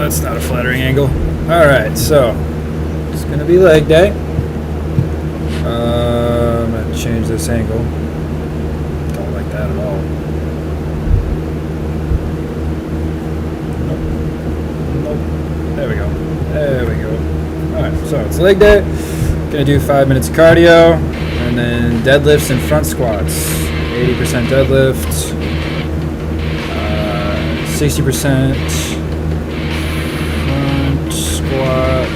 that's not a flattering angle. Alright, so it's going to be leg day. I'm going to change this angle. Don't like that at all. Nope. There we go. There we go. Alright, so it's leg day. Going to do 5 minutes of cardio, and then deadlifts and front squats. 80% deadlift, 60% front squat.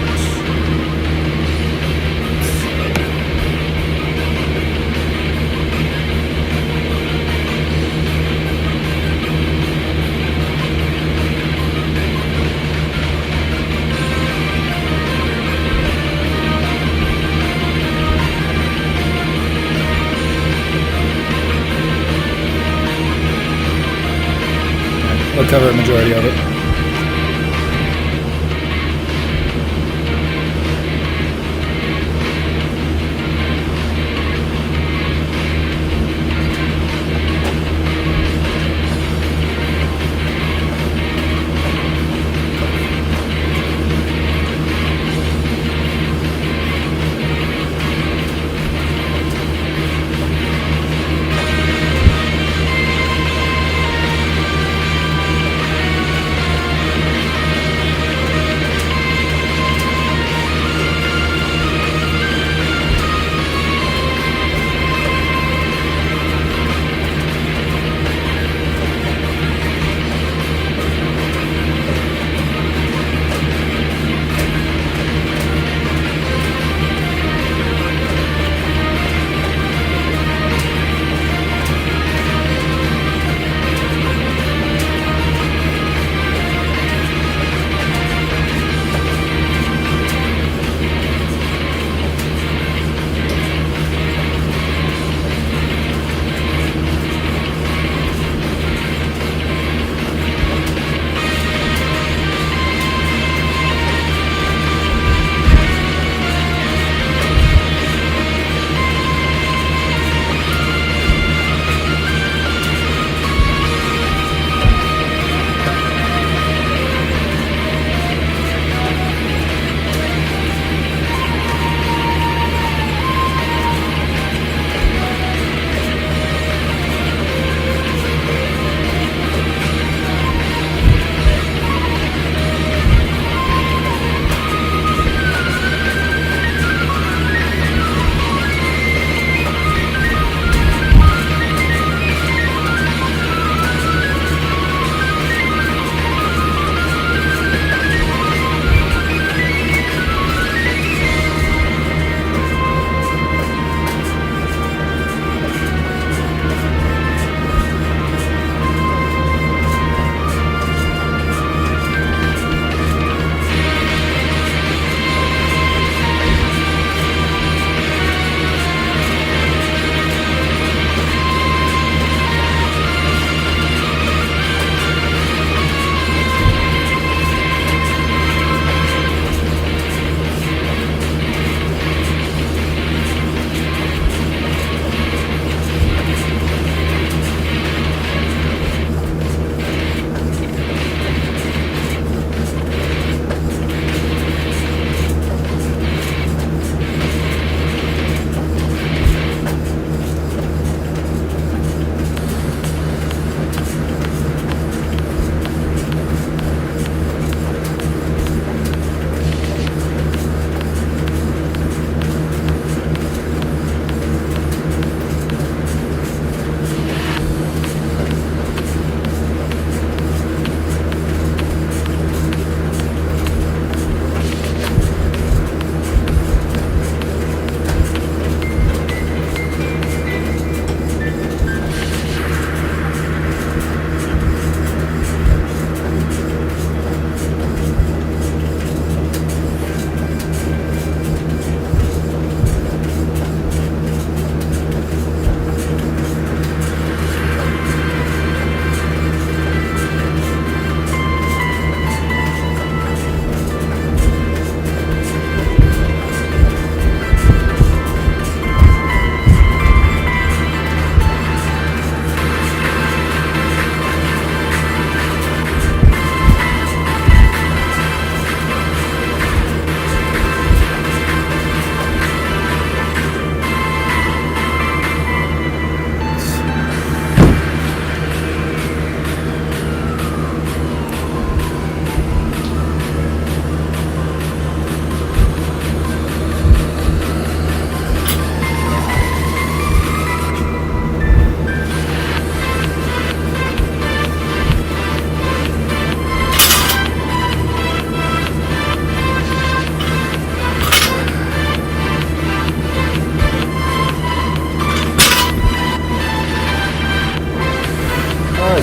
We'll cover a majority of it.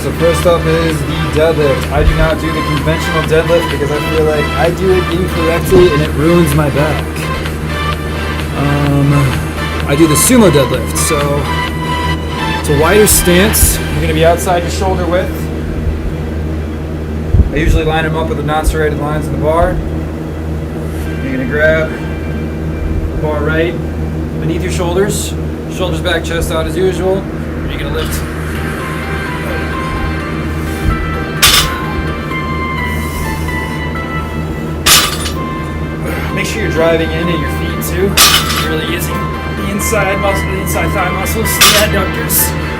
Alright, so first up is the deadlift. I do not do the conventional deadlift because I feel like I do it incorrectly and it ruins my back. I do the sumo deadlift, so it's a wider stance. You're going to be outside your shoulder width. I usually line them up with the non-serrated lines in the bar. You're going to grab the bar right beneath your shoulders, shoulders back, chest out as usual. And you're going to lift. Make sure you're driving into your feet too. You're really using the inside muscle, the inside thigh muscles, the adductors.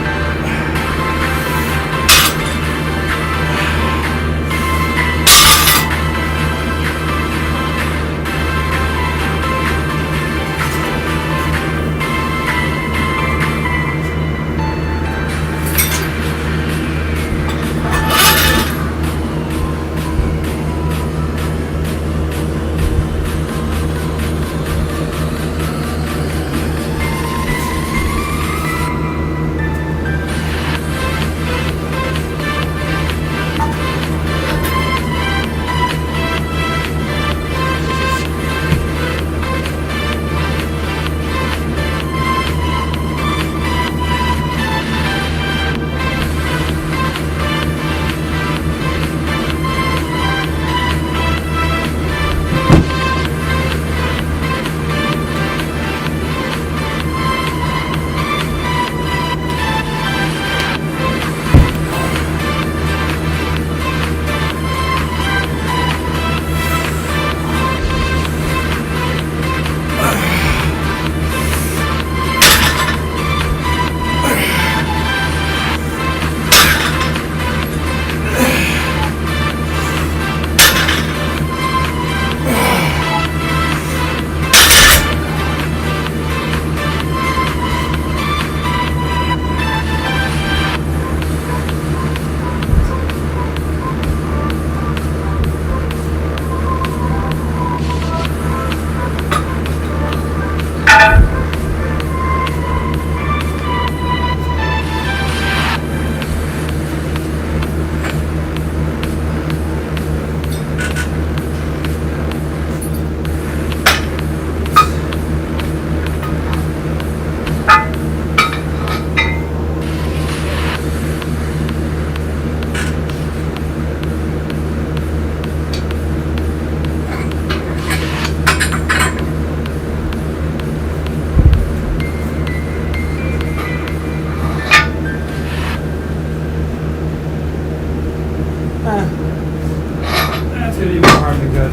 That's gonna be more harm than good.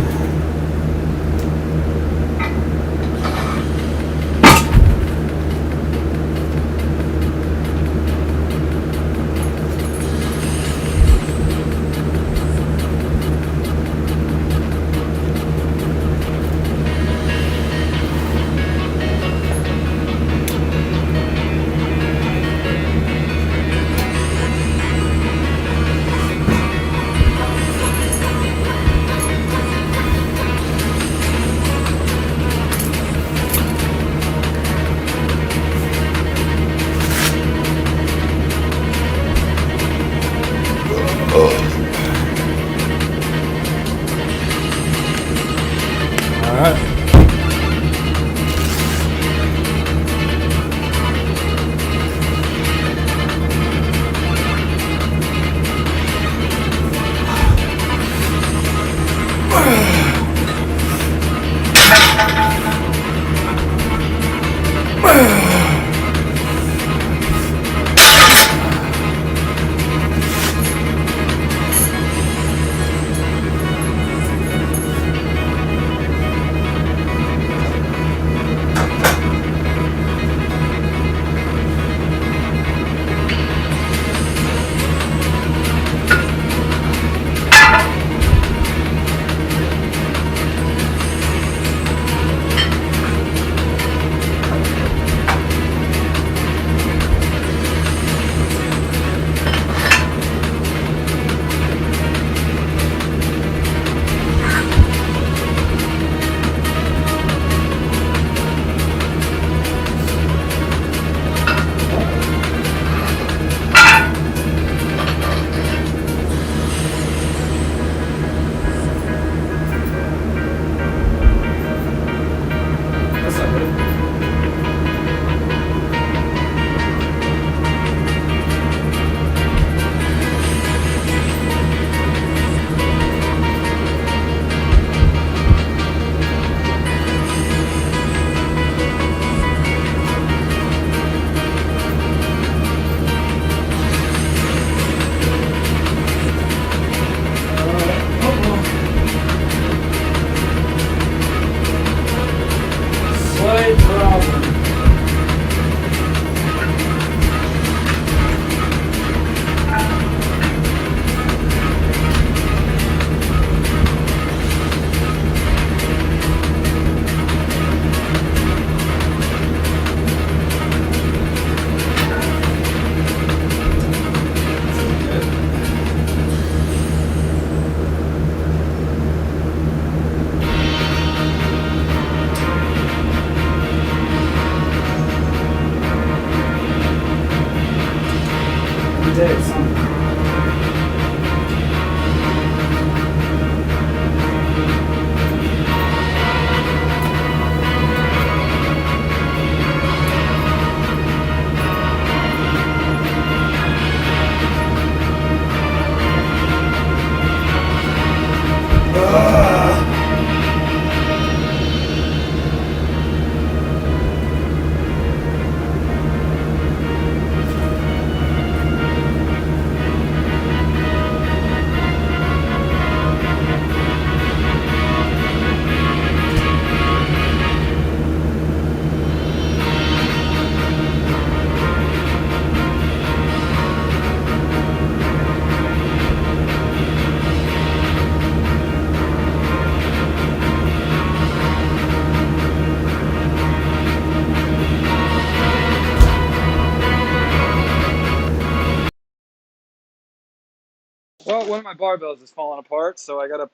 Well, one of my barbells is falling apart, so I gotta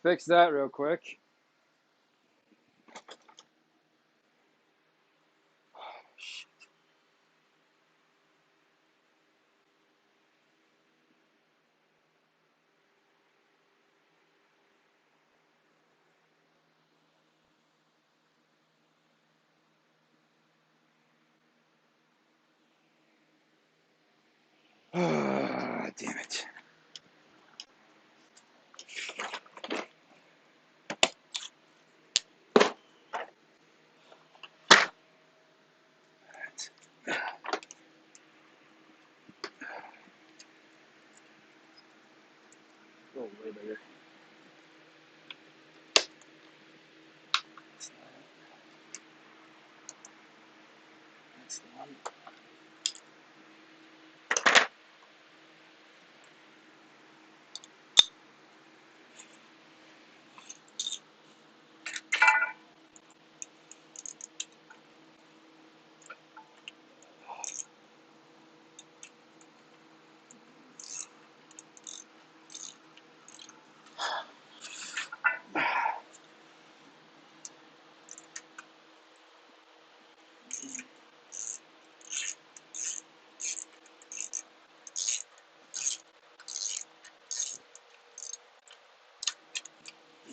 fix that real quick. Ah, damn it. Oh, way bigger. That's the one.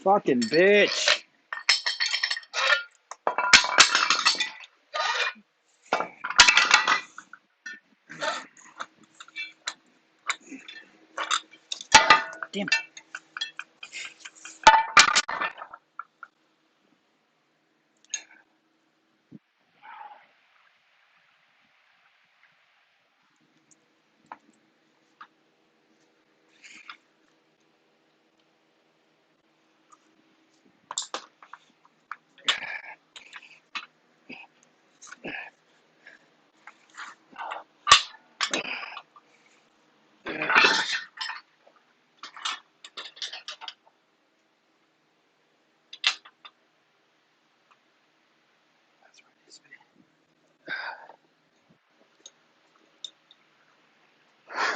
Fucking bitch. Damn it.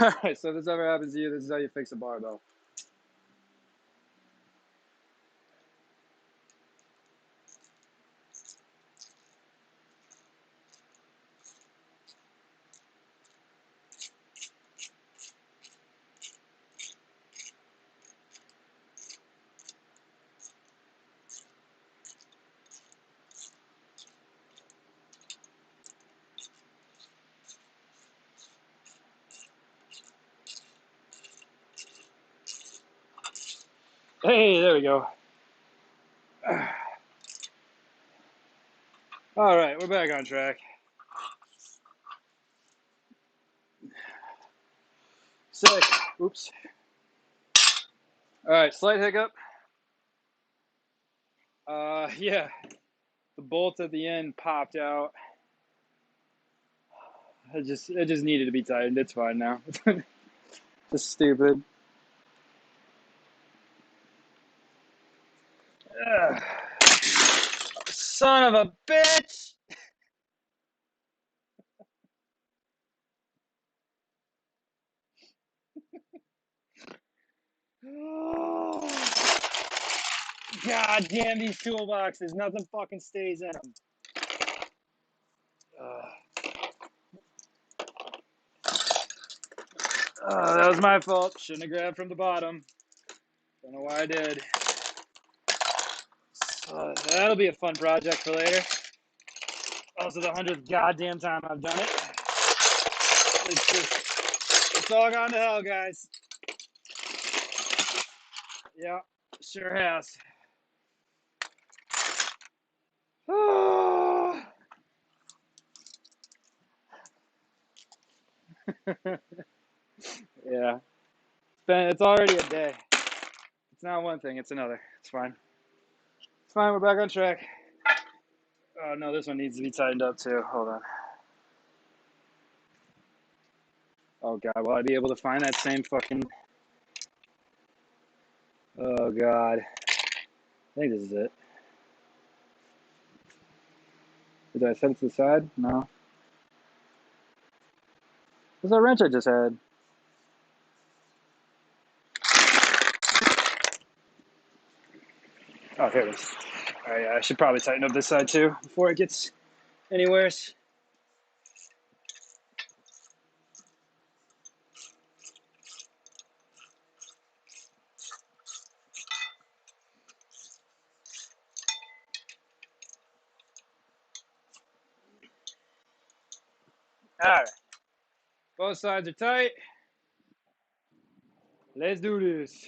Alright, so if this ever happens to you, this is how you fix a barbell. Hey, there we go. Alright, we're back on track. Sick. Oops. Alright, slight hiccup. Yeah. The bolt at the end popped out. It just needed to be tightened. It's fine now. Just stupid. Ugh. Son of a bitch! God damn these toolboxes. Nothing fucking stays in them. That was my fault. Shouldn't have grabbed from the bottom. Don't know why I did. That'll be a fun project for later. Also, the 100th goddamn time I've done it. It's all gone to hell, guys. Yeah, sure has. Yeah. It's already a day. It's not one thing, it's another. It's fine. It's fine, we're back on track. Oh no, this one needs to be tightened up too. Hold on. Oh god, will I be able to find that same fucking... Oh god. I think this is it. Did I set it to the side? No. Where's that wrench I just had? Oh, here it is. All right, I should probably tighten up this side too before it gets anywhere. All right, both sides are tight. Let's do this.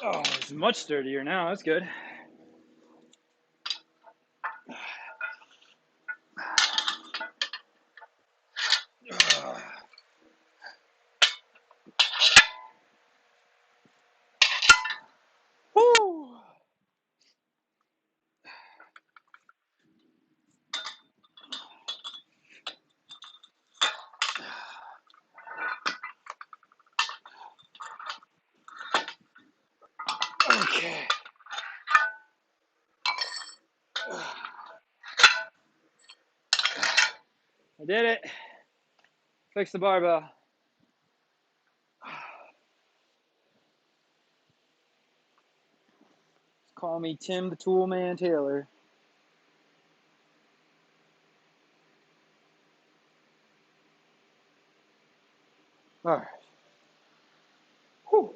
Oh, it's much sturdier now. That's good. Woo! Okay. I did it. Fix the barbell. Call me Tim the Toolman Taylor. All right. Whew.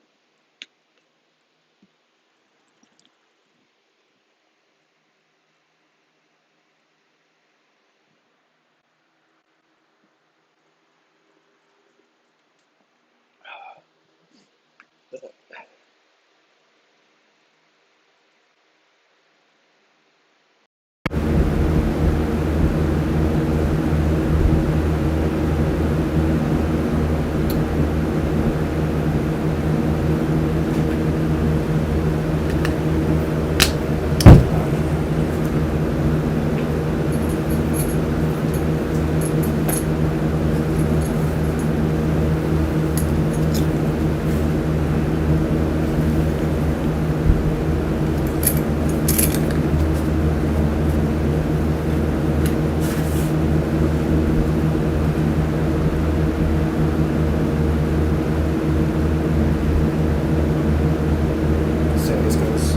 See how this goes.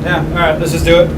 Yeah, all right, let's just do it.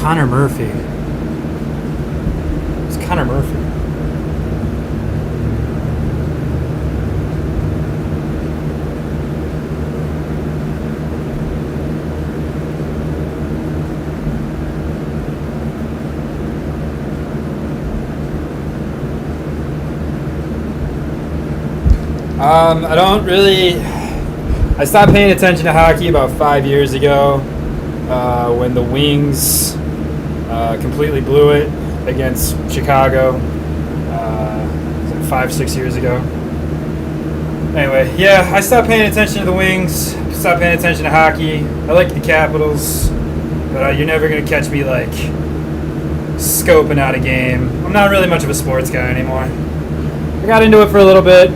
Connor Murphy? It's Connor Murphy. I don't really. I stopped paying attention to hockey about 5 years ago when the Wings completely blew it against Chicago. 5-6 years ago. Anyway, yeah, I stopped paying attention to the Wings. Stopped paying attention to hockey. I like the Capitals, but you're never gonna catch me like scoping out a game. I'm not really much of a sports guy anymore. I got into it for a little bit.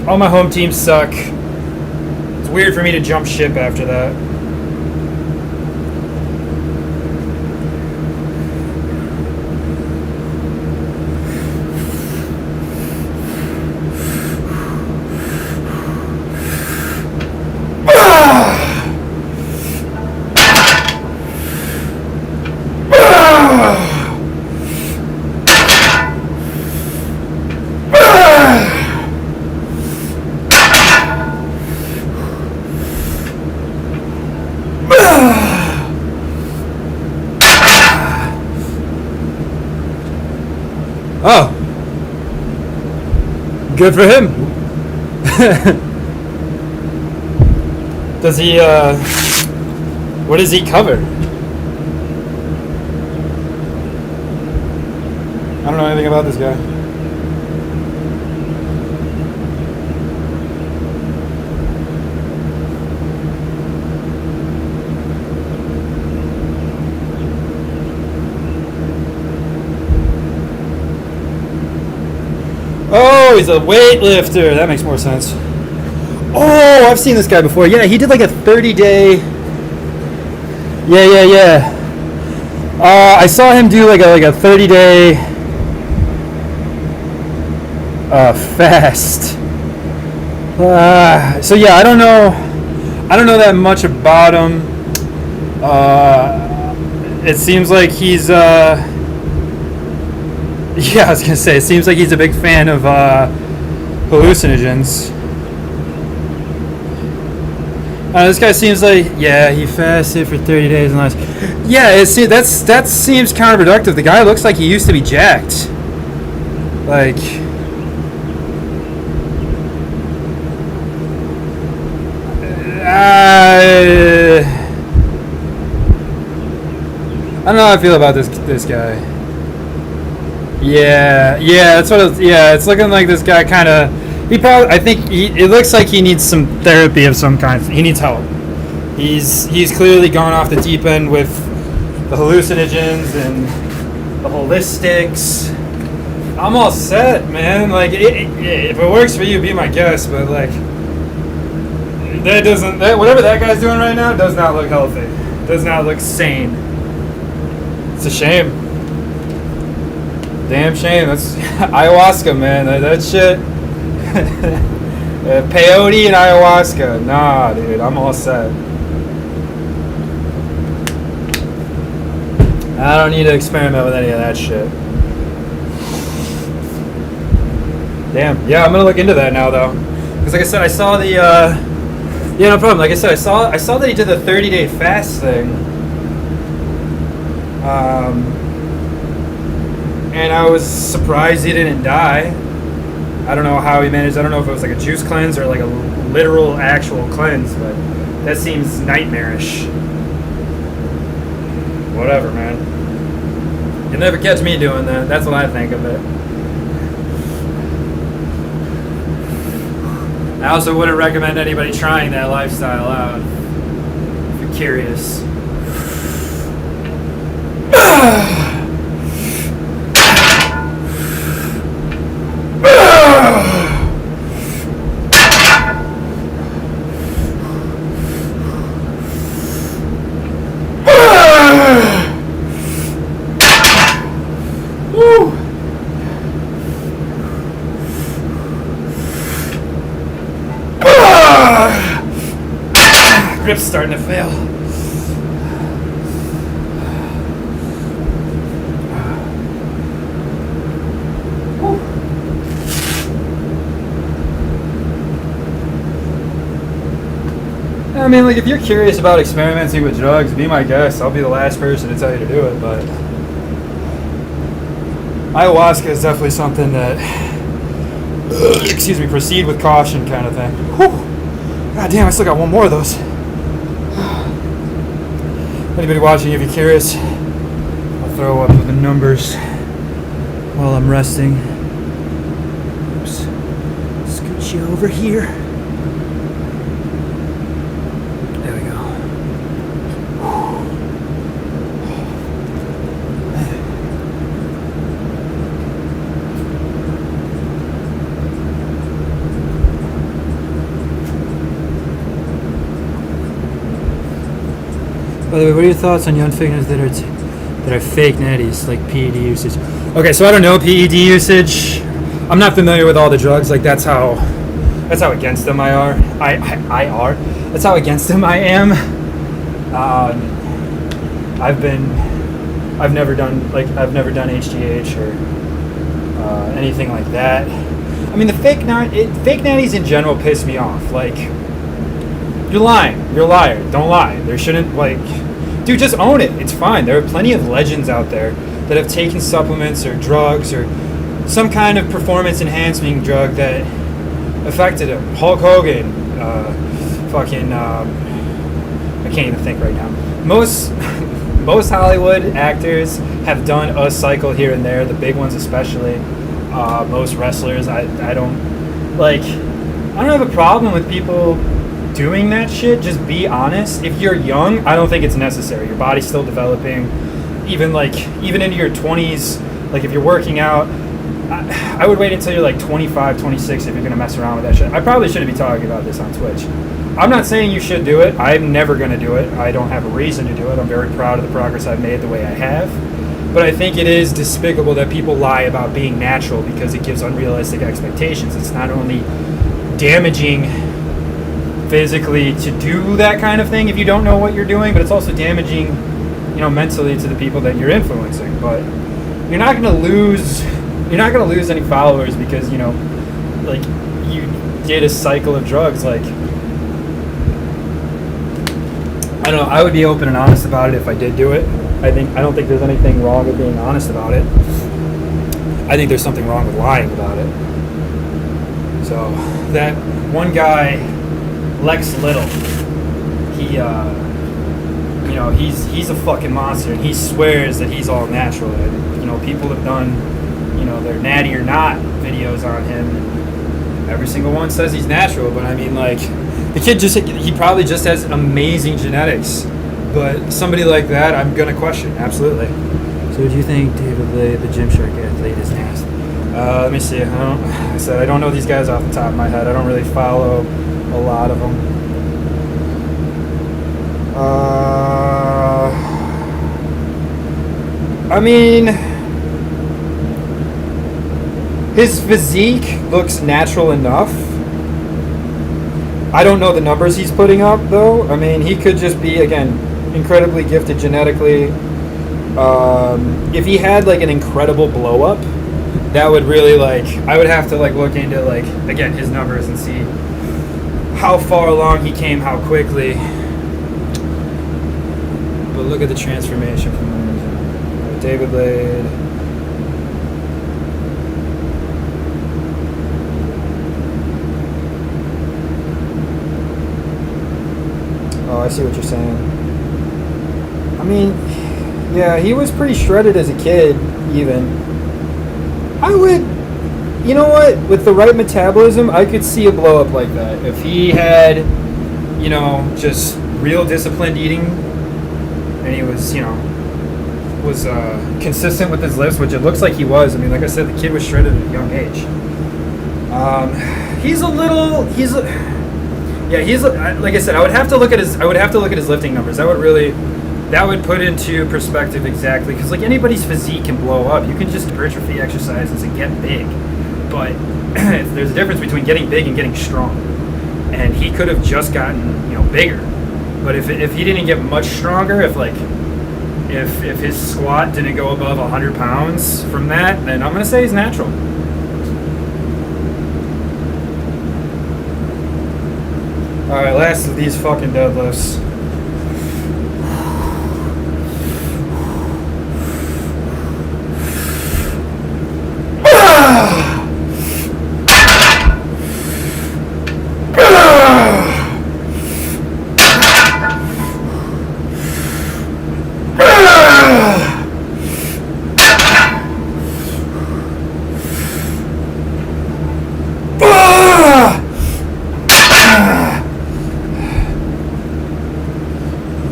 All my home teams suck. It's weird for me to jump ship after that. Oh, good for him. Does he, what does he cover? I don't know anything about this guy. Oh, he's a weightlifter. That makes more sense. Oh, I've seen this guy before. Yeah, he did like a 30-day. Yeah. I saw him do like a 30-day fast. So yeah, I don't know that much about him. It seems like he's yeah, I was gonna say, it seems like he's a big fan of hallucinogens. This guy seems like, yeah, he fasted for 30 days and less. Yeah, that seems counterproductive. The guy looks like he used to be jacked. Like, I don't know how I feel about this guy. Yeah, that's what. It's looking like this guy kind of. It looks like he needs some therapy of some kind. He needs help. He's clearly gone off the deep end with the hallucinogens and the holistics. I'm all set, man. Like, if it works for you, be my guest. But like, whatever that guy's doing right now does not look healthy. Does not look sane. It's a shame. Damn shame. That's ayahuasca, man. That shit. Peyote and ayahuasca. Nah, dude. I'm all set. I don't need to experiment with any of that shit. Damn. Yeah, I'm gonna look into that now, though. Because like I said, I saw the. Yeah, no problem. Like I said, I saw that he did the 30-day fast thing. And I was surprised he didn't die. I don't know how he managed. I don't know if it was like a juice cleanse or like a literal actual cleanse, but that seems nightmarish. Whatever, man. You'll never catch me doing that. That's what I think of it. I also wouldn't recommend anybody trying that lifestyle out if you're curious. Grip's starting to fail. I mean, like, if you're curious about experimenting with drugs, be my guest. I'll be the last person to tell you to do it, but ayahuasca is definitely something that, excuse me, proceed with caution kind of thing. Whew. God damn, I still got one more of those. Anybody watching, if you're curious, I'll throw up the numbers while I'm resting. Oops. Scoot you over here. There we go. By the way, what are your thoughts on young fighters that are fake natties, like PED usage? Okay, so I don't know PED usage. I'm not familiar with all the drugs. Like that's how against them I are. That's how against them I am. I've never done HGH or anything like that. I mean, the fake natties in general piss me off. Like, you're lying. You're a liar. Don't lie. There shouldn't, like... Dude, just own it. It's fine. There are plenty of legends out there that have taken supplements or drugs or some kind of performance-enhancing drug that affected him. Hulk Hogan. I can't even think right now. Most Hollywood actors have done a cycle here and there, the big ones especially. Most wrestlers, I don't have a problem with people doing that shit. Just be honest. If you're young, I don't think it's necessary. Your body's still developing. Even into your 20s, like if you're working out, I would wait until you're like 25, 26 if you're going to mess around with that shit. I probably shouldn't be talking about this on Twitch. I'm not saying you should do it. I'm never going to do it. I don't have a reason to do it. I'm very proud of the progress I've made the way I have. But I think it is despicable that people lie about being natural because it gives unrealistic expectations. It's not only damaging physically to do that kind of thing if you don't know what you're doing, but it's also damaging, mentally to the people that you're influencing. But you're not going to lose any followers because, you did a cycle of drugs. Like, I don't know, I would be open and honest about it if I did do it. I don't think there's anything wrong with being honest about it. I think there's something wrong with lying about it. So that one guy, Lex Little, he's a fucking monster, and he swears that he's all natural. And, people have done, their natty or not videos on him, and every single one says he's natural. But I mean, like, the kid he probably just has amazing genetics. But somebody like that, I'm gonna question, absolutely. So, do you think David Lay, the Gymshark athlete, is nasty? Let me see. I don't know these guys off the top of my head. I don't really follow a lot of them. I mean, his physique looks natural enough. I don't know the numbers he's putting up, though. I mean, he could just be, again, incredibly gifted genetically. If he had like an incredible blow up, that would really I would have to look into again his numbers and see how far along he came, how quickly. But look at the transformation from David Lade. Oh, I see what you're saying. I mean, yeah, he was pretty shredded as a kid, even. I would, you know what, with the right metabolism, I could see a blow up like that. If he had, just real disciplined eating, and he was, was consistent with his lifts, which it looks like he was. I mean, like I said, the kid was shredded at a young age. Like I said, I would have to look at his lifting numbers. That would put into perspective exactly, because anybody's physique can blow up. You can just hypertrophy exercises and get big, but there's a difference between getting big and getting strong. And he could have just gotten bigger, but if he didn't get much stronger, if his squat didn't go above 100 pounds from that, then I'm gonna say he's natural. Alright, last of these fucking deadlifts.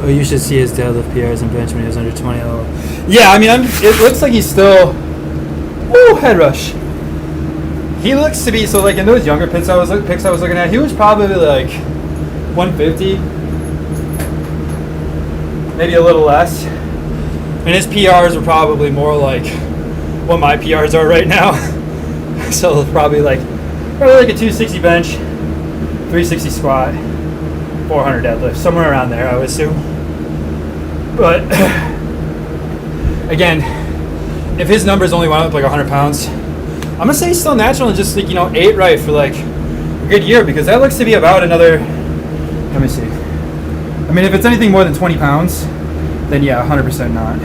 Oh, you should see his deadlift PRs and bench when he was under 20. Yeah, I mean, it looks like he's still. Woo, head rush. He looks to be so like in those younger pics I was looking at. He was probably like 150, maybe a little less. And his PRs are probably more like what my PRs are right now. So probably like a 260 bench, 360 squat, 400 deadlift, somewhere around there, I would assume. But again, if his numbers only went up like 100 pounds, I'm gonna say he's still natural and just like, you know, ate right for like a good year, because that looks to be about another. Let me see. I mean, if it's anything more than 20 pounds, then yeah, 100% not.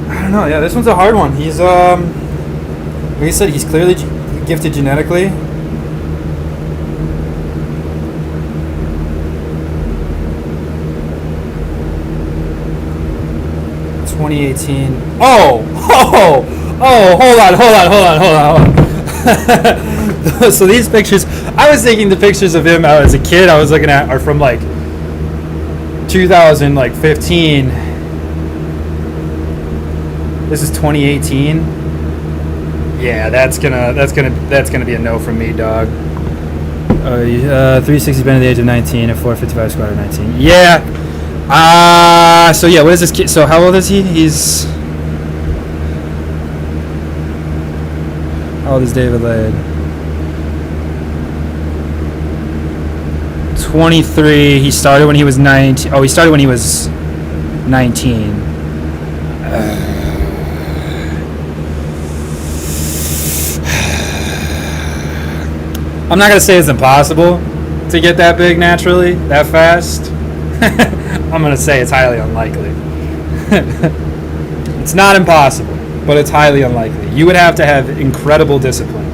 I don't know. Yeah, this one's a hard one. He's like I said, he's clearly gifted genetically. Oh, hold on. So these pictures, I was thinking the pictures of him as a kid I was looking at are from like 2015. This is 2018. Yeah, that's gonna be a no from me, dog. 360 been at the age of 19, a 455 squat at 19. Yeah. So yeah, what is this kid? So how old is he? How old is David Ladd? 23. He started when he was 19. Oh, he started when he was 19. I'm not gonna say it's impossible to get that big naturally, that fast. I'm going to say it's highly unlikely. It's not impossible, but it's highly unlikely. You would have to have incredible discipline.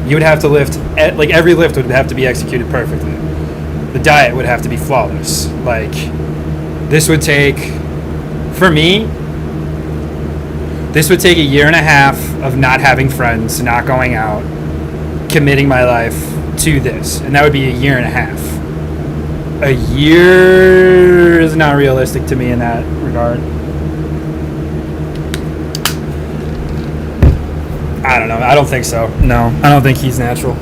You would have to lift, like every lift would have to be executed perfectly. The diet would have to be flawless. Like, this would take, for me, this would take a year and a half of not having friends, not going out, committing my life to this. And that would be a year and a half. A year is not realistic to me in that regard. I don't know. I don't think so. No, I don't think he's natural.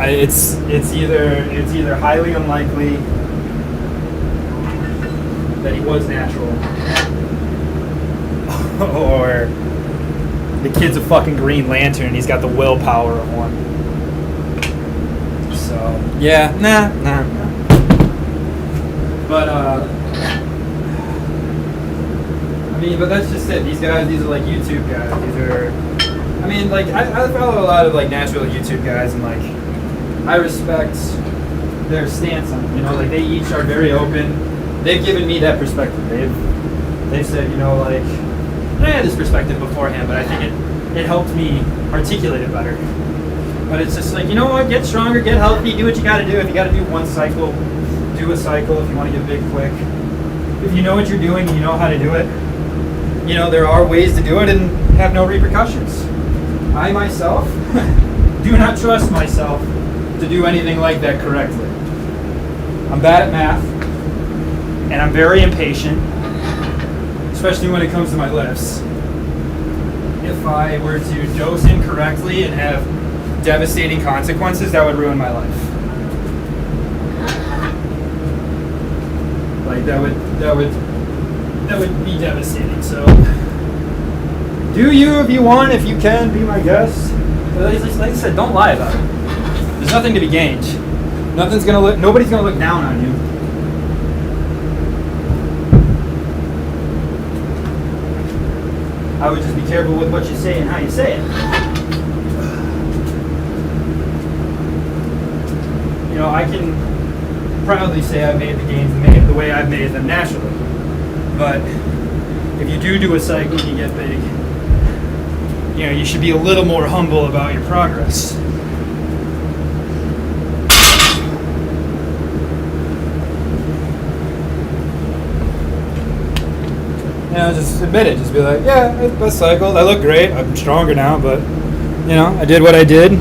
It's either highly unlikely that he was natural, or the kid's a fucking Green Lantern and he's got the willpower of one. So yeah, nah. But I mean, but that's just it. These are like YouTube guys. I mean, like I follow a lot of like natural YouTube guys, and like I respect their stance on it. You know, like they each are very open. They've given me that perspective. They've said, you know, like I had this perspective beforehand, but I think it helped me articulate it better. But it's just like, you know what, get stronger, get healthy, do what you gotta do. If you gotta do one cycle, do a cycle if you want to get big quick. If you know what you're doing and you know how to do it, you know, there are ways to do it and have no repercussions. I myself do not trust myself to do anything like that correctly. I'm bad at math, and I'm very impatient, especially when it comes to my lifts. If I were to dose incorrectly and have devastating consequences, that would ruin my life. Like that would be devastating. So do you if you want, if you can, be my guest. But like I said, don't lie about it. There's nothing to be gained. Nobody's gonna look down on you. I would just be careful with what you say and how you say it. know, I can proudly say I made the gains the way I've made them naturally. But if you do a cycle and you get big, you know, you should be a little more humble about your progress. You know, just admit it. Just be like, yeah, I cycled. I look great. I'm stronger now, but, you know, I did what I did,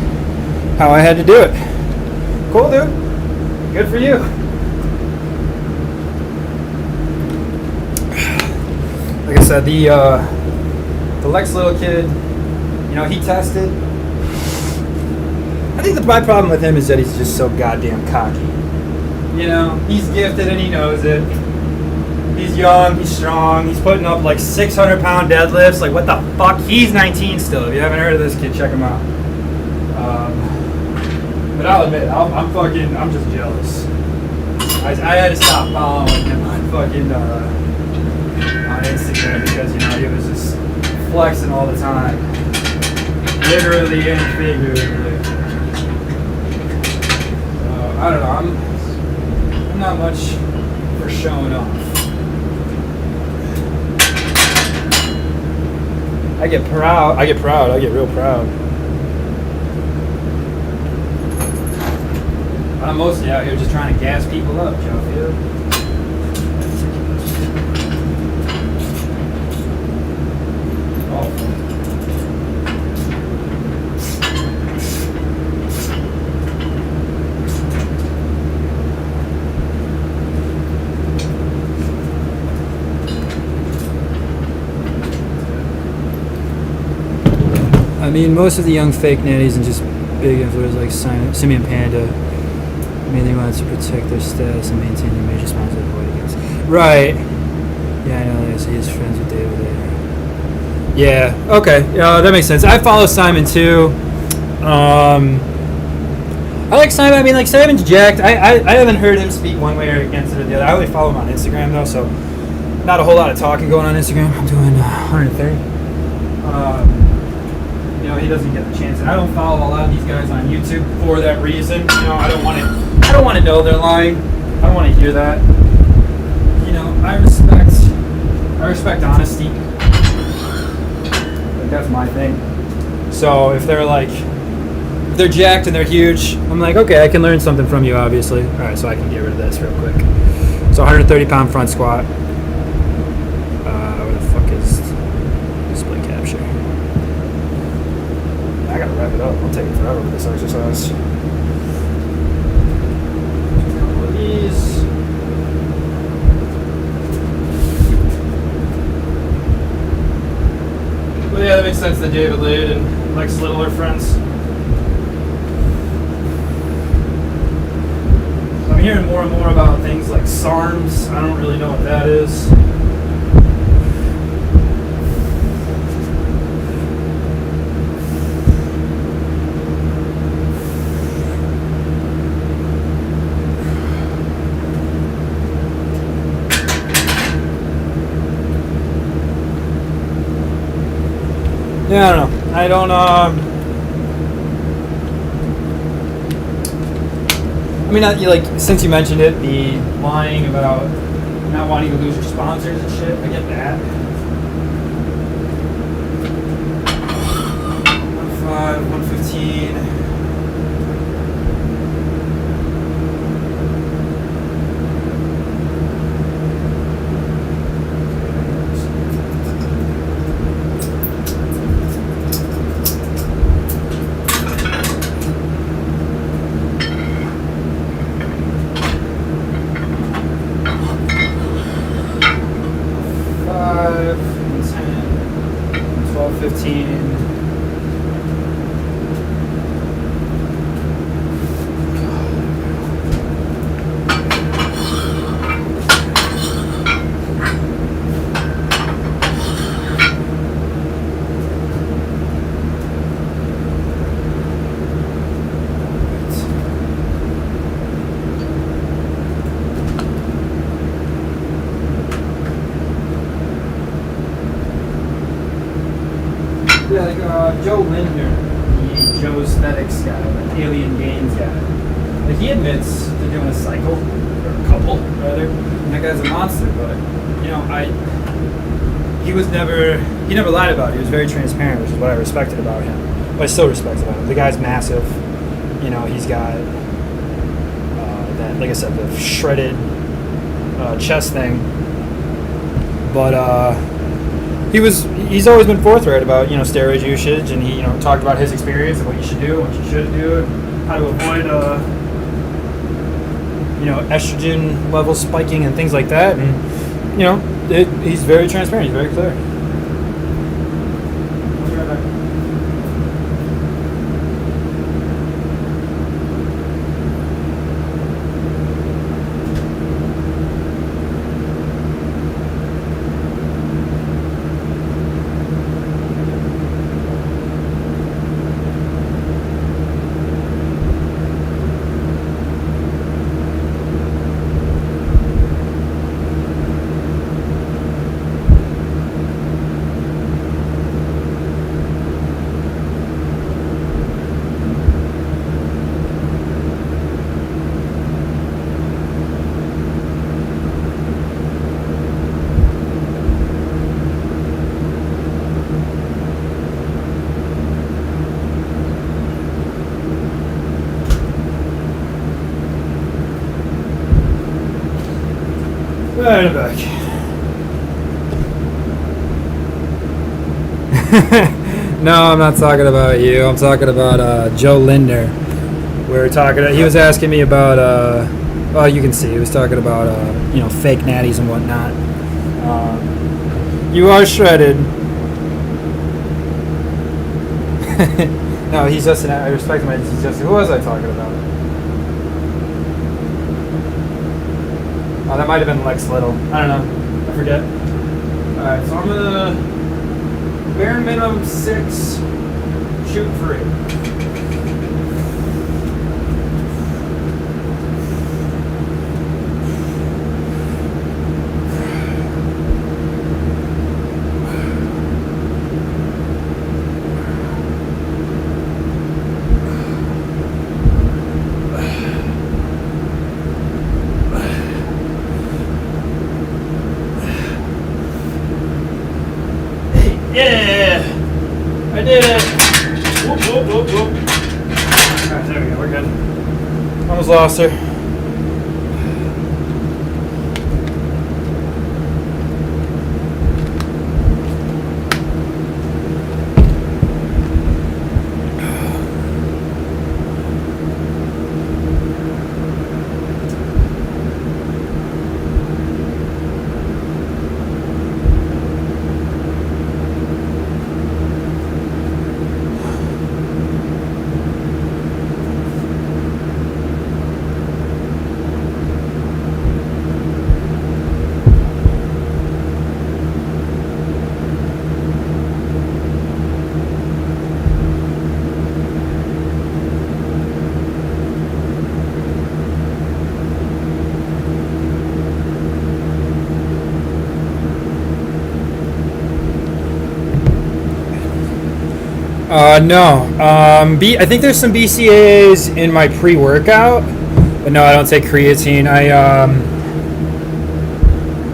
how I had to do it. Cool, dude. Good for you. Like I said, the Lex Little kid, you know, he tested. I think my problem with him is that he's just so goddamn cocky. You know, he's gifted and he knows it. He's young, he's strong, he's putting up like 600-pound deadlifts. Like, what the fuck? He's 19 still. If you haven't heard of this kid, check him out. But I'll admit, I'm just jealous. I had to stop following him on fucking on Instagram because, you know, he was just flexing all the time, literally and figuratively. I don't know. I'm not much for showing off. I get proud. I get real proud. I'm mostly out here just trying to gas people up, Joe. I mean, most of the young fake nannies and just big influencers like Simeon Panda, I mean, they want to protect their status and maintain their major sponsor avoid against. Right. Yeah, I know. Like I said, he's friends with David there. Yeah. Okay. That makes sense. I follow Simon too. I like Simon. I mean, like, Simon's jacked. I haven't heard him speak one way or against it or the other. I only follow him on Instagram though, so not a whole lot of talking going on Instagram. I'm doing 130. You know, he doesn't get the chance, and I don't follow a lot of these guys on YouTube for that reason. You know, I don't want to know they're lying. I don't want to hear that. You know, I respect honesty. Like, that's my thing. So if they're jacked and they're huge, I'm like, okay, I can learn something from you, obviously. All right, so I can get rid of this real quick. So 130-pound front squat. Where the fuck is split capture? I gotta wrap it up. I'll take it forever with this exercise. A couple of these. But yeah, that makes sense that David Lade and Lex Little are friends. I'm hearing more and more about things like SARMs. I don't really know what that is. Yeah, I don't know. I don't, I mean, like, since you mentioned it, the lying about not wanting to lose your sponsors and shit, I get that. 105, 115. Yeah, like Joe Linder, the Joe Aesthetics guy, like Alien Gains guy. Like, he admits to doing a cycle, or a couple, rather. And that guy's a monster, but, you know, he never lied about it. He was very transparent, which is what I respected about him. But I still respect about him. The guy's massive. You know, he's got that, like I said, the shredded chest thing. But he's always been forthright about, you know, steroid usage, and he, you know, talked about his experience and what you should do, what you shouldn't do, and how to avoid you know, estrogen levels spiking and things like that. And, you know, he's very transparent. He's very clear. I'll be right back. Right in the back. No, I'm not talking about you. I'm talking about Joe Linder. We were talking. He was asking me about. Well, you can see. He was talking about you know, fake natties and whatnot. You are shredded. No, he's just. I respect him. He's just. Who was I talking about? Oh, that might have been Lex Little. I don't know. I forget. Alright, so I'm gonna bare minimum 6, shoot 3. Yeah! I did it! Whoop, whoop, whoop, whoop. Alright, there we go, we're good. Almost lost her. No. I think there's some BCAAs in my pre-workout, but no, I don't take creatine.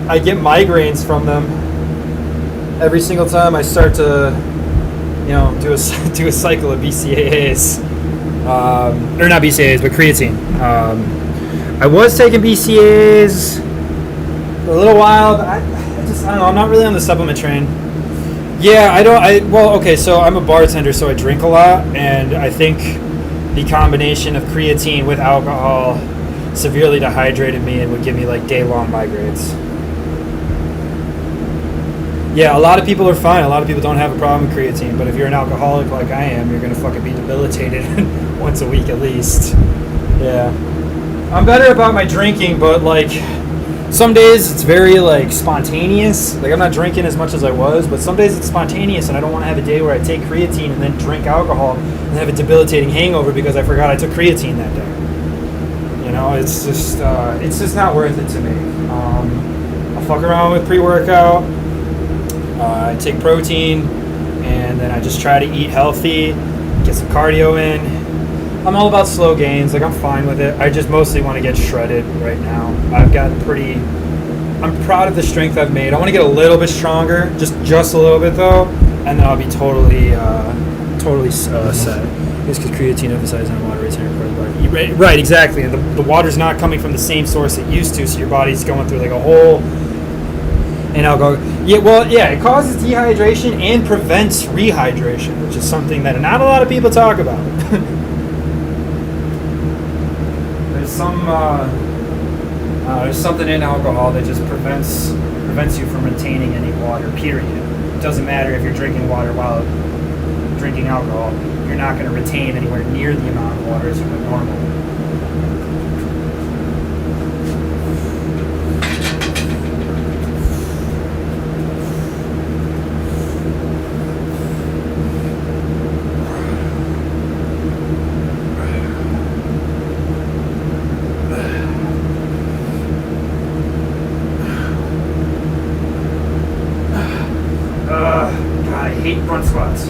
I get migraines from them every single time I start to, you know, do a cycle of BCAAs, or not BCAAs, but creatine. I was taking BCAAs for a little while, but I don't know. I'm not really on the supplement train. Yeah, okay, so I'm a bartender, so I drink a lot, and I think the combination of creatine with alcohol severely dehydrated me and would give me like day-long migraines. Yeah, a lot of people are fine. A lot of people don't have a problem with creatine, but if you're an alcoholic like I am, you're gonna fucking be debilitated once a week at least. Yeah. I'm better about my drinking, but like some days it's very like spontaneous. Like I'm not drinking as much as I was, but some days it's spontaneous, and I don't want to have a day where I take creatine and then drink alcohol and have a debilitating hangover because I forgot I took creatine that day. You know, it's just not worth it to me. I'll fuck around with pre-workout. I take protein, and then I just try to eat healthy, get some cardio in, I'm all about slow gains. Like, I'm fine with it. I just mostly want to get shredded right now. I'm proud of the strength I've made. I want to get a little bit stronger, just a little bit though, and then I'll be totally set. This because creatine emphasizes on water retention part of the body. Right, exactly. The water's not coming from the same source it used to, so your body's going through like a whole. And I'll go, it causes dehydration and prevents rehydration, which is something that not a lot of people talk about. There's something in alcohol that just prevents you from retaining any water, period. It doesn't matter if you're drinking water while drinking alcohol. You're not going to retain anywhere near the amount of water as you would normally. God, I hate front squats.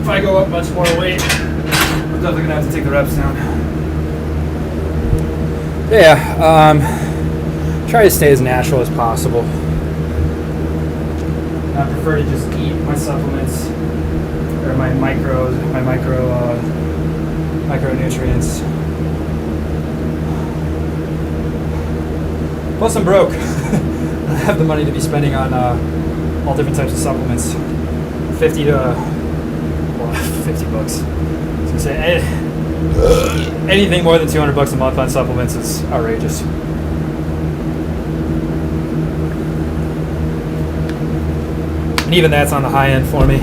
If I go up much more weight, I'm definitely gonna have to take the reps down. Try to stay as natural as possible. I prefer to just eat my supplements or my micronutrients. Plus, I'm broke. I have the money to be spending on all different types of supplements. $50 bucks. So say anything more than $200 a month on supplements is outrageous. And even that's on the high end for me.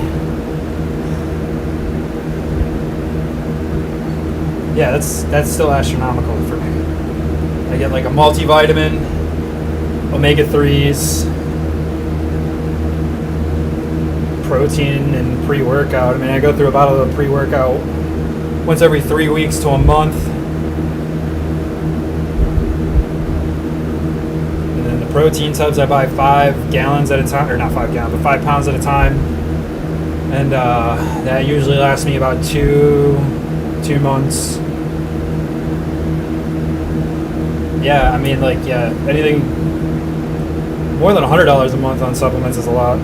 Yeah, that's still astronomical for me. I get like a multivitamin, omega-3s, protein, and pre-workout. I mean, I go through a bottle of pre-workout once every 3 weeks to a month. And then the protein tubs, I buy 5 gallons at a time, or not 5 gallons, but 5 pounds at a time. And that usually lasts me about 2 months. Yeah, I mean, like, yeah, anything more than $100 a month on supplements is a lot.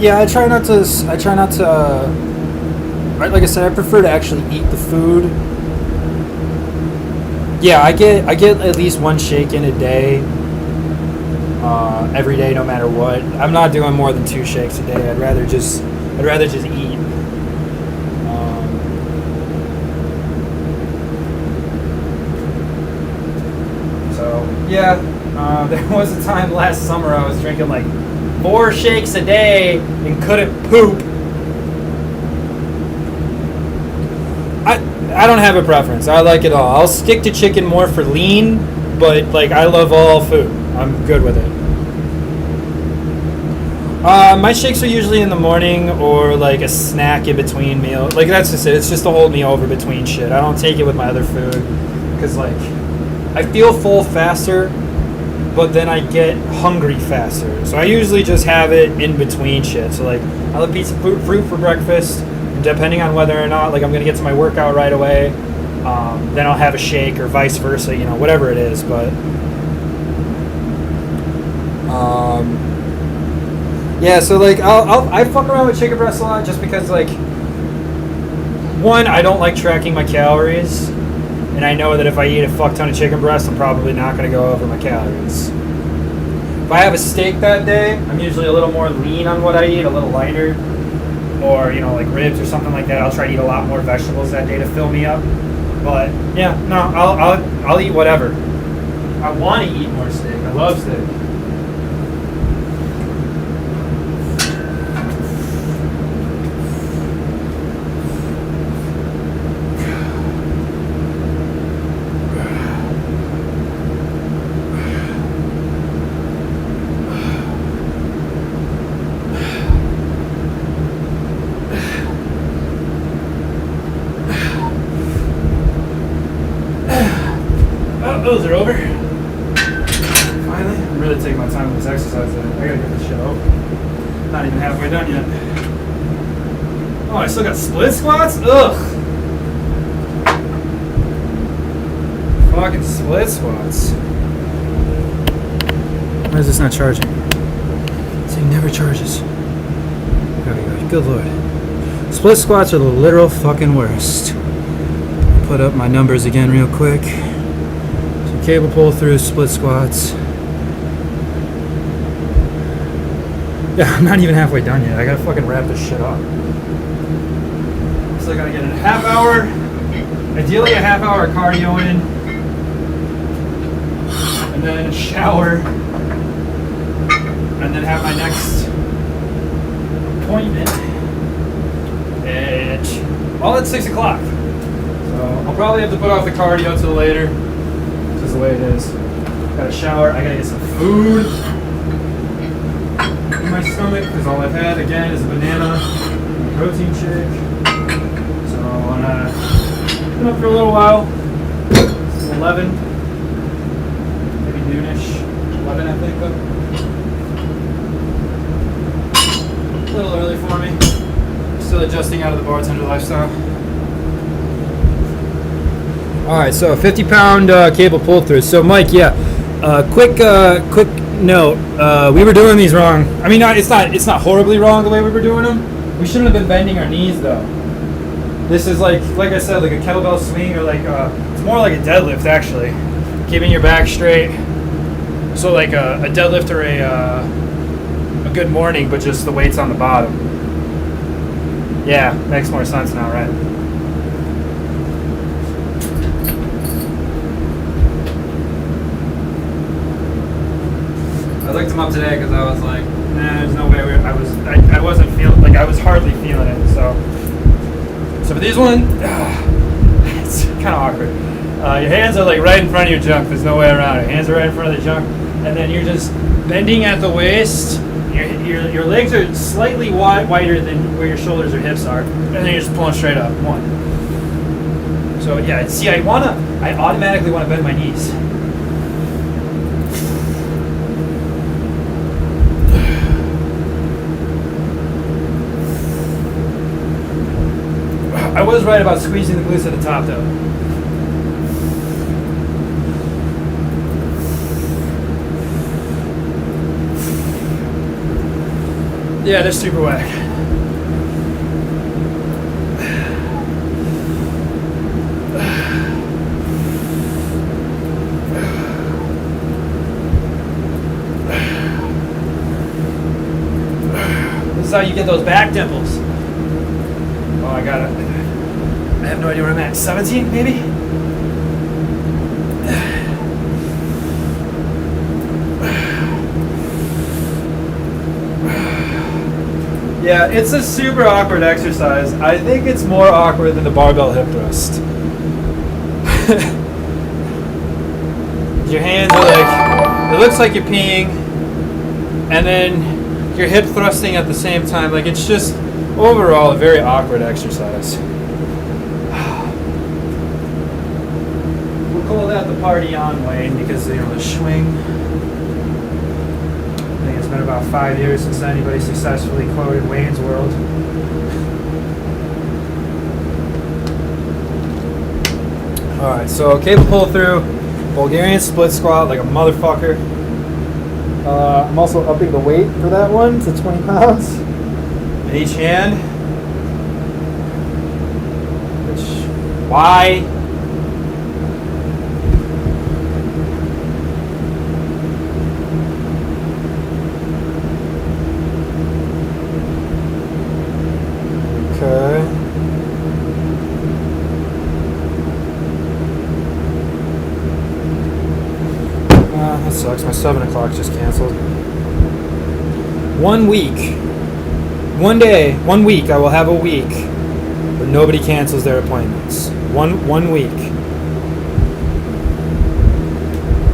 I try not to, like I said, I prefer to actually eat the food. Yeah, I get at least 1 shake in a day, every day, no matter what. I'm not doing more than 2 shakes a day. I'd rather just eat. There was a time last summer I was drinking like 4 shakes a day and couldn't poop. I don't have a preference. I like it all. I'll stick to chicken more for lean, but like I love all food. I'm good with it. My shakes are usually in the morning or like a snack in between meal. Like that's just it. It's just to hold me over between shit. I don't take it with my other food because like I feel full faster, but then I get hungry faster. So I usually just have it in between shit. So like I'll have a piece of fruit for breakfast. Depending on whether or not like I'm gonna get to my workout right away, then I'll have a shake or vice versa. You know, whatever it is. But so like I fuck around with chicken breast a lot just because like one, I don't like tracking my calories. And I know that if I eat a fuck ton of chicken breast, I'm probably not going to go over my calories. If I have a steak that day, I'm usually a little more lean on what I eat, a little lighter. Or, you know, like ribs or something like that. I'll try to eat a lot more vegetables that day to fill me up. But, yeah, no, I'll eat whatever. I want to eat more steak. I love steak. those are over. Finally, I'm really taking my time with this exercise. I gotta get this shit over. Not even halfway done yet. Oh, I still got split squats? Ugh. Fucking split squats. Why is this not charging? This thing never charges. There we go. Good lord. Split squats are the literal fucking worst. Put up my numbers again real quick. So cable pull through, split squats. Yeah, I'm not even halfway done yet. I gotta fucking wrap this shit up. So I gotta get a half hour, ideally a half hour cardio in, and then a shower, and then have my next appointment at, all at 6 o'clock. So I'll probably have to put off the cardio till later, just the way it is. Got a shower, I gotta get some food in my stomach, because all I've had, again, is a banana and a protein shake. So I'm gonna been up for a little while. It's 11, maybe noonish, 11 I think. A little early for me. Still adjusting out of the bartender lifestyle. All right, so 50-pound cable pull through. So Mike, yeah, quick note. We were doing these wrong. I mean, it's not horribly wrong the way we were doing them. We shouldn't have been bending our knees though. This is like I said, like a kettlebell swing, or like it's more like a deadlift actually. Keeping your back straight. So like a deadlift or a good morning, but just the weight's on the bottom. Yeah, makes more sense now, right? I looked them up today because I was like, nah, there's no way I wasn't feeling, like I was hardly feeling it. So for these one, it's kind of awkward. Your hands are like right in front of your junk. There's no way around it. Hands are right in front of the junk, and then you're just bending at the waist. Your legs are slightly wider than where your shoulders or hips are, and then you're just pulling straight up. One. So yeah, see, I automatically want to bend my knees. I was right about squeezing the glutes at the top though. Yeah, they're super whack. This is how you get those back dimples. Oh, I got it. I have no idea where I'm at. 17, maybe? Yeah, it's a super awkward exercise. I think it's more awkward than the barbell hip thrust. Your hands are like, it looks like you're peeing, and then you're hip thrusting at the same time. Like, it's just overall a very awkward exercise. We'll call that the party on, Wayne, because the swing. It's been about 5 years since anybody successfully quoted Wayne's World. Alright, so cable pull through, Bulgarian split squat like a motherfucker. I'm also upping the weight for that one to 20 pounds in each hand. Why? Okay. That sucks. My 7 o'clock just canceled. 1 week. 1 day, 1 week, I will have a week where nobody cancels their appointments. One week.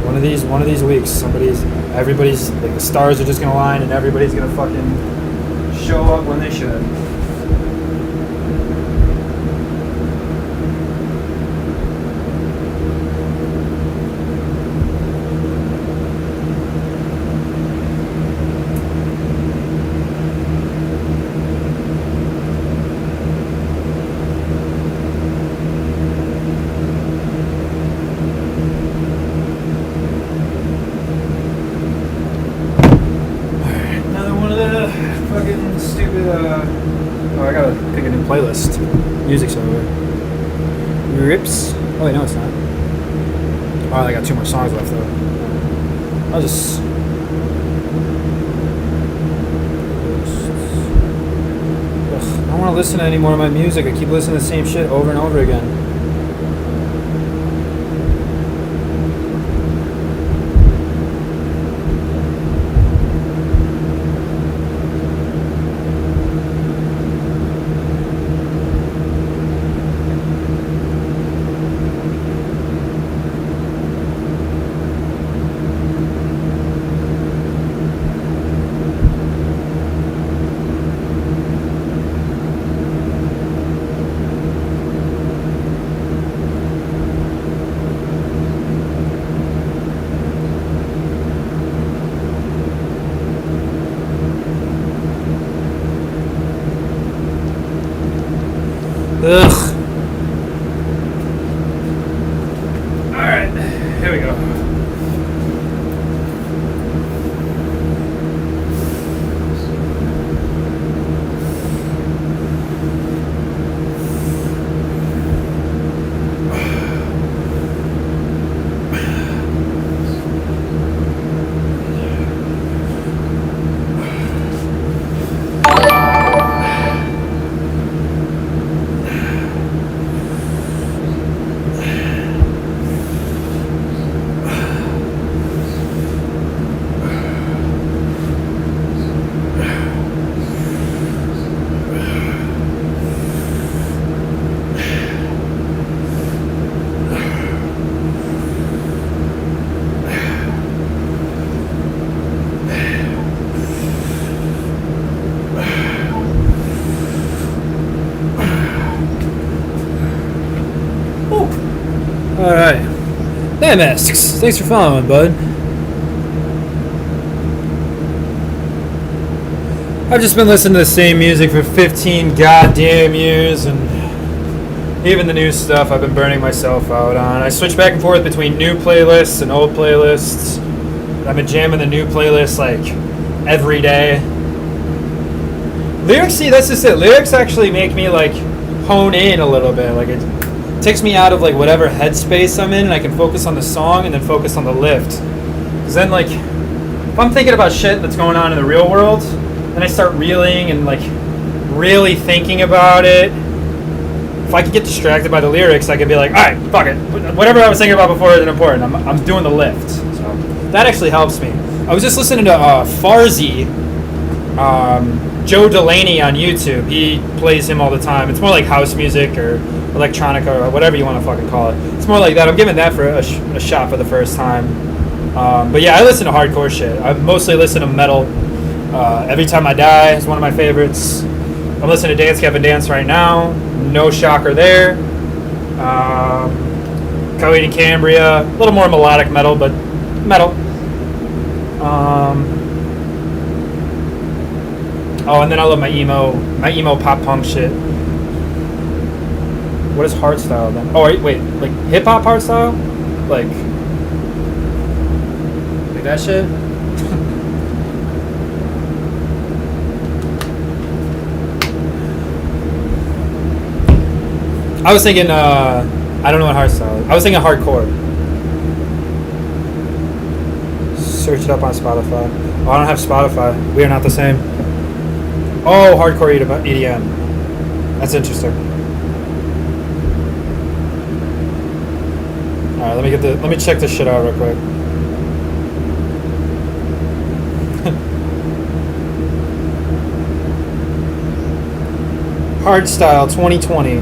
One of these weeks, everybody's, like, the stars are just gonna align and everybody's gonna fucking show up when they should. Oh, I gotta pick a new playlist. Music's over. Rips. Oh wait, no, it's not. Oh, I got 2 more songs left though. I'll just. Ugh, I don't want to listen to any more of my music. I keep listening to the same shit over and over again. Ugh. Alright, here we go. Alright. Hey, Masks. Thanks for following, bud. I've just been listening to the same music for 15 goddamn years, and even the new stuff I've been burning myself out on. I switch back and forth between new playlists and old playlists. I've been jamming the new playlist like every day. Lyrics, see, that's just it. Lyrics actually make me like hone in a little bit. Like it takes me out of like whatever headspace I'm in, and I can focus on the song and then focus on the lift. Because then, like, if I'm thinking about shit that's going on in the real world, then I start reeling and like really thinking about it. If I could get distracted by the lyrics, I could be like, all right, fuck it. Whatever I was thinking about before isn't important. I'm doing the lift. So that actually helps me. I was just listening to Farzi, Joe Delaney on YouTube. He plays him all the time. It's more like house music or electronica or whatever you want to fucking call it. It's more like that. I'm giving that for a shot for the first time. But yeah, I listen to hardcore shit. I mostly listen to metal. Every Time I Die is one of my favorites. I'm listening to Dance Gavin Dance right now. No shocker there. Coheed and Cambria. A little more melodic metal, but metal. Oh, and then I love my emo pop punk shit. What is hardstyle then? Oh, wait, like hip hop hardstyle? Like that shit? I was thinking, I don't know what hardstyle is. I was thinking hardcore. Search it up on Spotify. Oh, I don't have Spotify. We are not the same. Oh, hardcore EDM. That's interesting. All right, let me check this shit out real quick. Hardstyle 2020.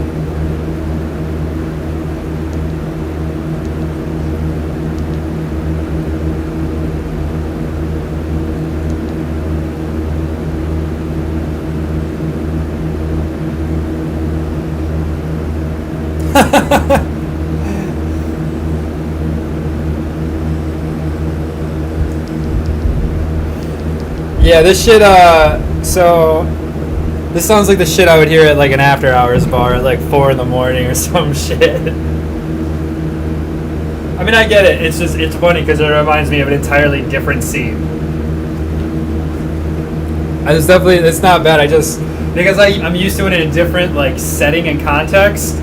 Yeah, this shit, so this sounds like the shit I would hear at like an after hours bar at like 4 in the morning or some shit. I mean, I get it. It's funny because it reminds me of an entirely different scene. it's not bad. I just, because I'm used to it in a different like setting and context.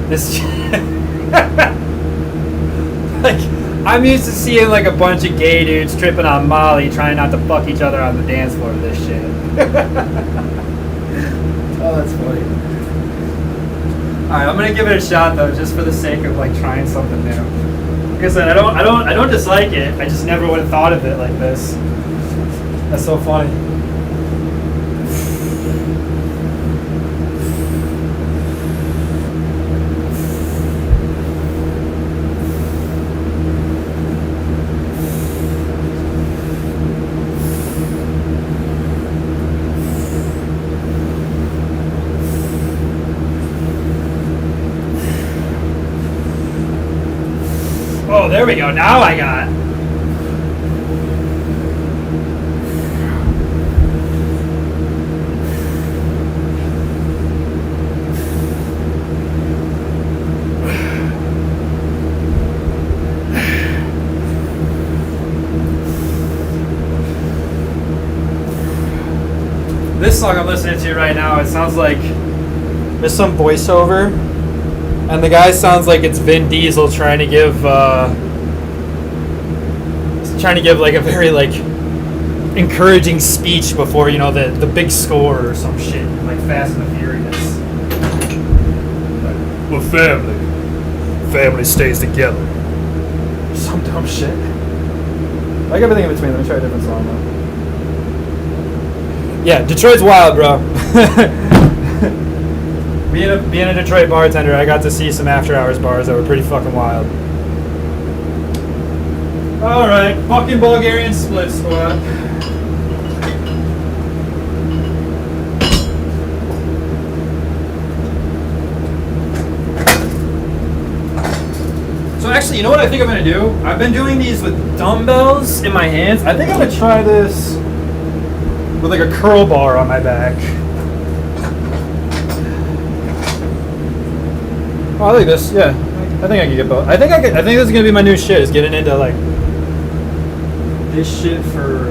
This, like, I'm used to seeing like a bunch of gay dudes tripping on Molly, trying not to fuck each other on the dance floor. This shit. Oh, that's funny. All right, I'm gonna give it a shot though, just for the sake of like trying something new. Like I said, I don't dislike it. I just never would have thought of it like this. That's so funny. Oh, there we go. Now I got. This song I'm listening to right now, it sounds like there's some voiceover. And the guy sounds like it's Vin Diesel trying to give like a very like encouraging speech before, you know, the big score or some shit, like Fast and the Furious. Well, family stays together. Some dumb shit. Like everything in between. Let me try a different song though. Yeah, Detroit's wild, bro. Being a Detroit bartender, I got to see some after hours bars that were pretty fucking wild. Alright, fucking Bulgarian split squat. So actually, you know what I think I'm gonna do? I've been doing these with dumbbells in my hands. I think I'm gonna try this with like a curl bar on my back. Oh, I like this. Yeah, I think I can get both. I think this is gonna be my new shit. Is getting into like this shit for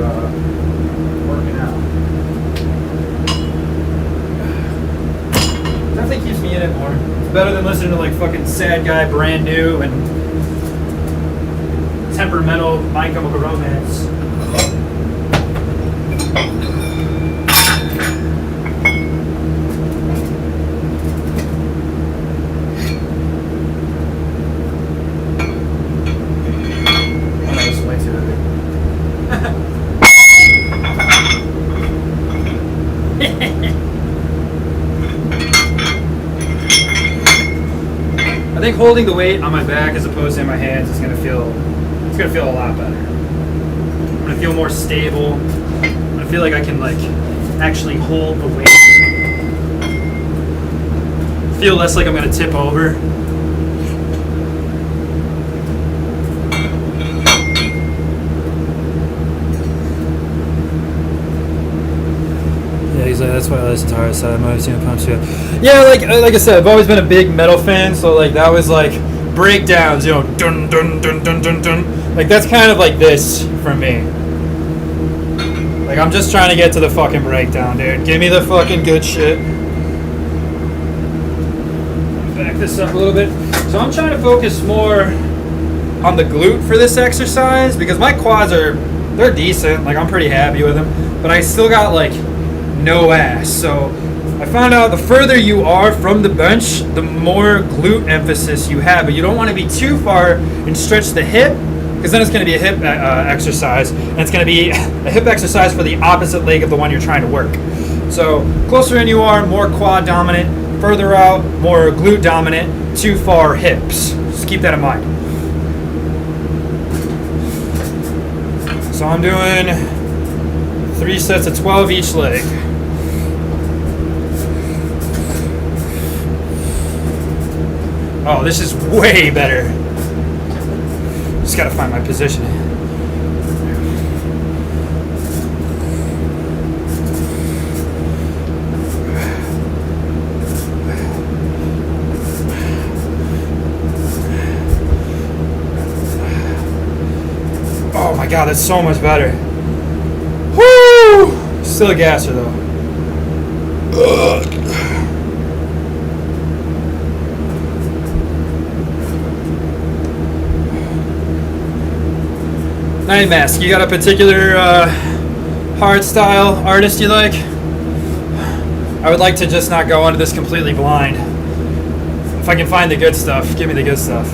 working out. Definitely keeps me in it more. It's better than listening to like fucking Sad Guy, Brand New, and temperamental My Chemical Romance. I think holding the weight on my back as opposed to in my hands is gonna feel a lot better. I'm gonna feel more stable. I'm gonna feel like I can like actually hold the weight. Feel less like I'm gonna tip over. That's why I listen to hard side. I've seen pumps too. Yeah, like I said, I've always been a big metal fan, so like that was like breakdowns, you know, dun dun dun dun dun dun. Like that's kind of like this for me. Like I'm just trying to get to the fucking breakdown, dude. Give me the fucking good shit. Back this up a little bit. So I'm trying to focus more on the glute for this exercise because my quads they're decent. Like I'm pretty happy with them, but I still got like no ass. So I found out the further you are from the bench, the more glute emphasis you have, but you don't want to be too far and stretch the hip because then it's going to be a hip exercise, and it's going to be a hip exercise for the opposite leg of the one you're trying to work. So closer in you are, more quad dominant, further out, more glute dominant, too far hips. Just keep that in mind. So I'm doing 3 sets of 12 each leg. Oh, this is way better. Just gotta find my position. Oh my god, that's so much better. Woo! Still a gasser though. Night Mask, you got a particular hard style artist you like? I would like to just not go into this completely blind. If I can find the good stuff, give me the good stuff.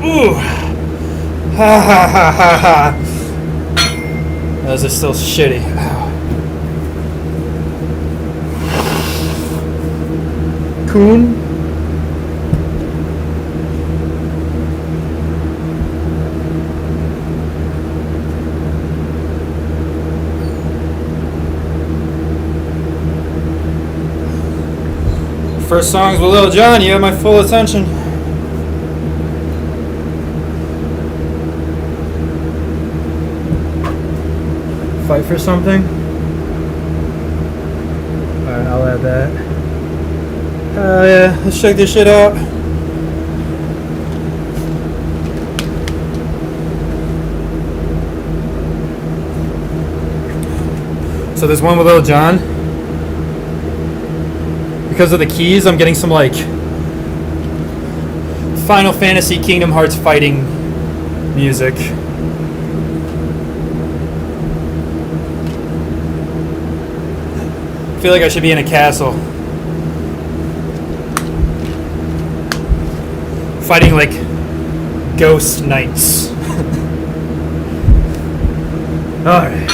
Ooh. Ha ha ha ha ha. Those are still shitty. Coon. First songs with Lil Jon, you have my full attention. Fight for something? Alright, I'll add that. Hell yeah, let's check this shit out. So there's one with Lil Jon. Because of the keys, I'm getting some like Final Fantasy Kingdom Hearts fighting music. I feel like I should be in a castle. Fighting like ghost knights. Alright.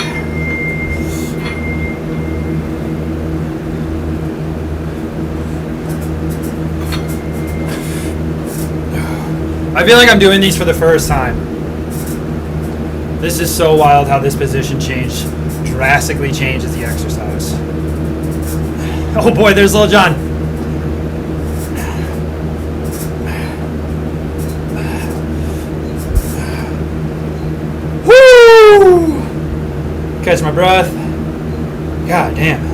I feel like I'm doing these for the first time. This is so wild how this position change drastically changes the exercise. Oh boy, there's Lil Jon. Woo! Catch my breath. God damn.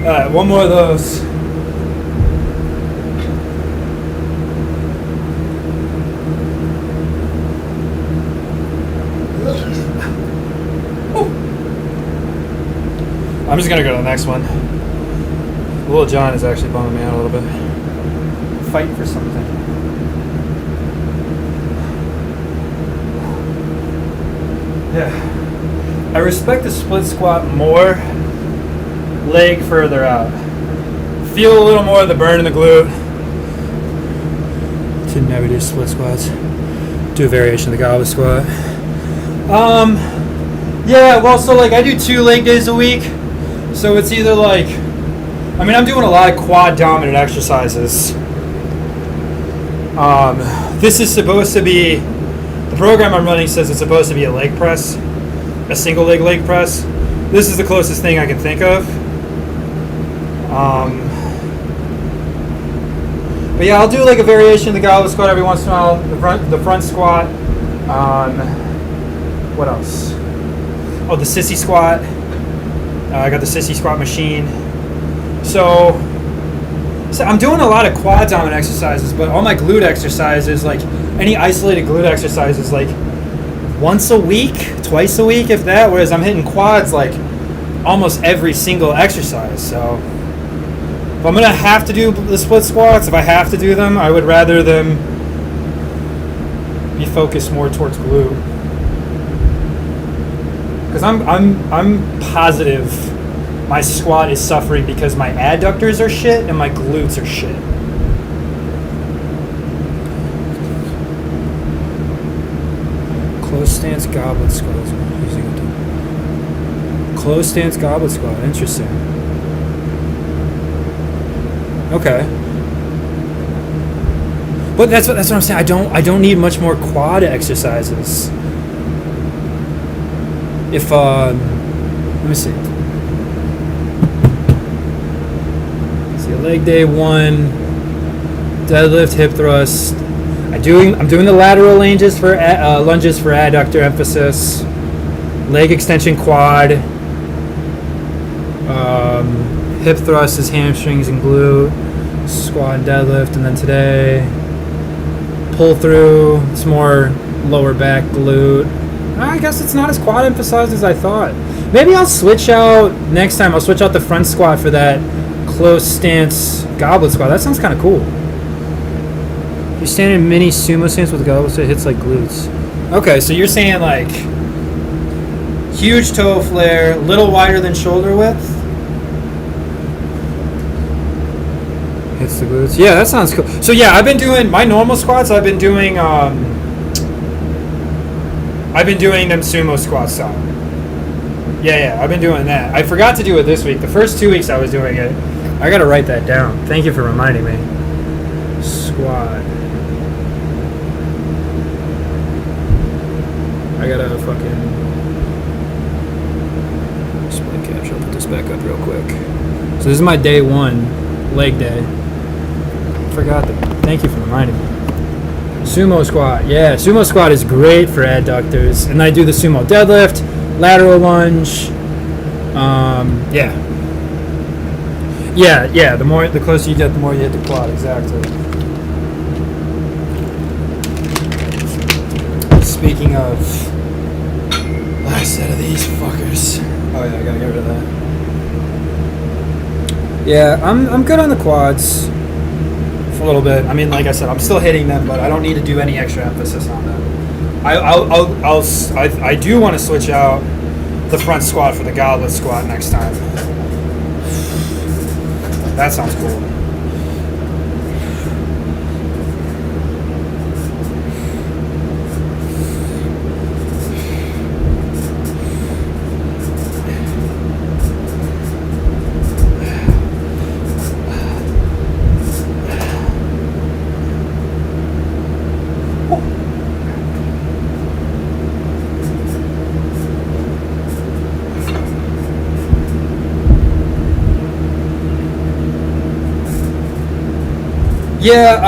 Alright, one more of those. I'm just gonna go to the next one. Lil Jon is actually bumming me out a little bit. Fight for something. Yeah. I respect the split squat more. Leg further out. Feel a little more of the burn in the glute. To never do split squats. Do a variation of the goblet squat. Yeah, well, so like I do 2 leg days a week. So it's either like, I mean, I'm doing a lot of quad dominant exercises. This is supposed to be, the program I'm running says it's supposed to be a leg press, a single leg press. This is the closest thing I can think of. But yeah, I'll do like a variation of the goblet squat every once in a while. The front squat. What else? Oh, the sissy squat. I got the sissy squat machine. So I'm doing a lot of quad dominant exercises, but all my glute exercises, like any isolated glute exercises, like once a week, twice a week, if that. Whereas I'm hitting quads like almost every single exercise. So if I'm gonna have to do the split squats, if I have to do them, I would rather them be focused more towards glute. Because I'm positive my squat is suffering because my adductors are shit and my glutes are shit. Close stance goblet squat. Close stance goblet squat. Interesting. Okay. But that's what I'm saying. I don't need much more quad exercises. If let me see. See, leg day 1, deadlift, hip thrust. I'm doing the lateral lunges for adductor emphasis. Leg extension quad. Hip thrust is hamstrings and glute. Squat and deadlift, and then today pull through. It's more lower back glute. I guess it's not as quad emphasized as I thought. Maybe I'll switch out next time. I'll switch out the front squat for that close stance goblet squat. That sounds kind of cool. You stand in mini sumo stance with goblet, so it hits like glutes. Okay, so you're saying like huge toe flare, little wider than shoulder width. Hits the glutes. Yeah, that sounds cool. So yeah, I've been doing my normal squats. I've been doing them sumo squat style. Yeah, I've been doing that. I forgot to do it this week. The first 2 weeks I was doing it. I gotta write that down. Thank you for reminding me. Squat. I gotta fucking split capture. I'll put this back up real quick. So this is my day 1, leg day. Forgot that. Thank you for reminding me. Sumo squat. Yeah, sumo squat is great for adductors. And I do the sumo deadlift, lateral lunge. Yeah. The closer you get, the more you hit the quad. Exactly. Speaking of, last set of these fuckers. Oh yeah, I gotta get rid of that. Yeah, I'm good on the quads. A little bit. I mean, like I said, I'm still hitting them, but I don't need to do any extra emphasis on them. I do want to switch out the front squat for the goblet squat next time. That sounds cool. Yeah,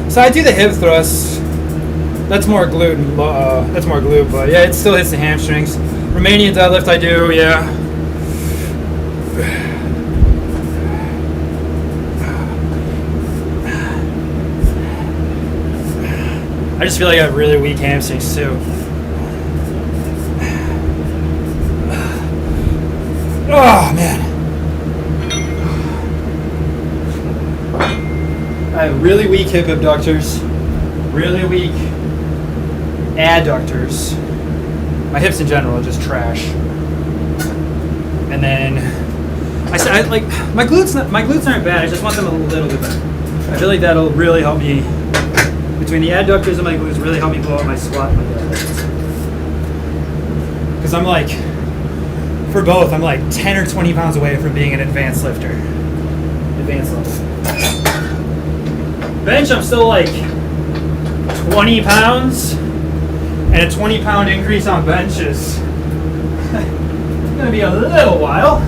so I do the hip thrust. That's more glute, but yeah, it still hits the hamstrings. Romanian deadlift I do, yeah. I just feel like I have really weak hamstrings too. Oh man. I have really weak hip abductors, really weak adductors. My hips in general are just trash. And then I like my glutes aren't bad. I just want them a little bit better. I feel like that'll really help me between the adductors and my glutes. Really help me blow up my squat and my deadlift. Because I'm like, for both, I'm like 10 or 20 pounds away from being an advanced lifter. Advanced level. Bench, I'm still like 20 pounds, and a 20-pound increase on bench is gonna be a little while.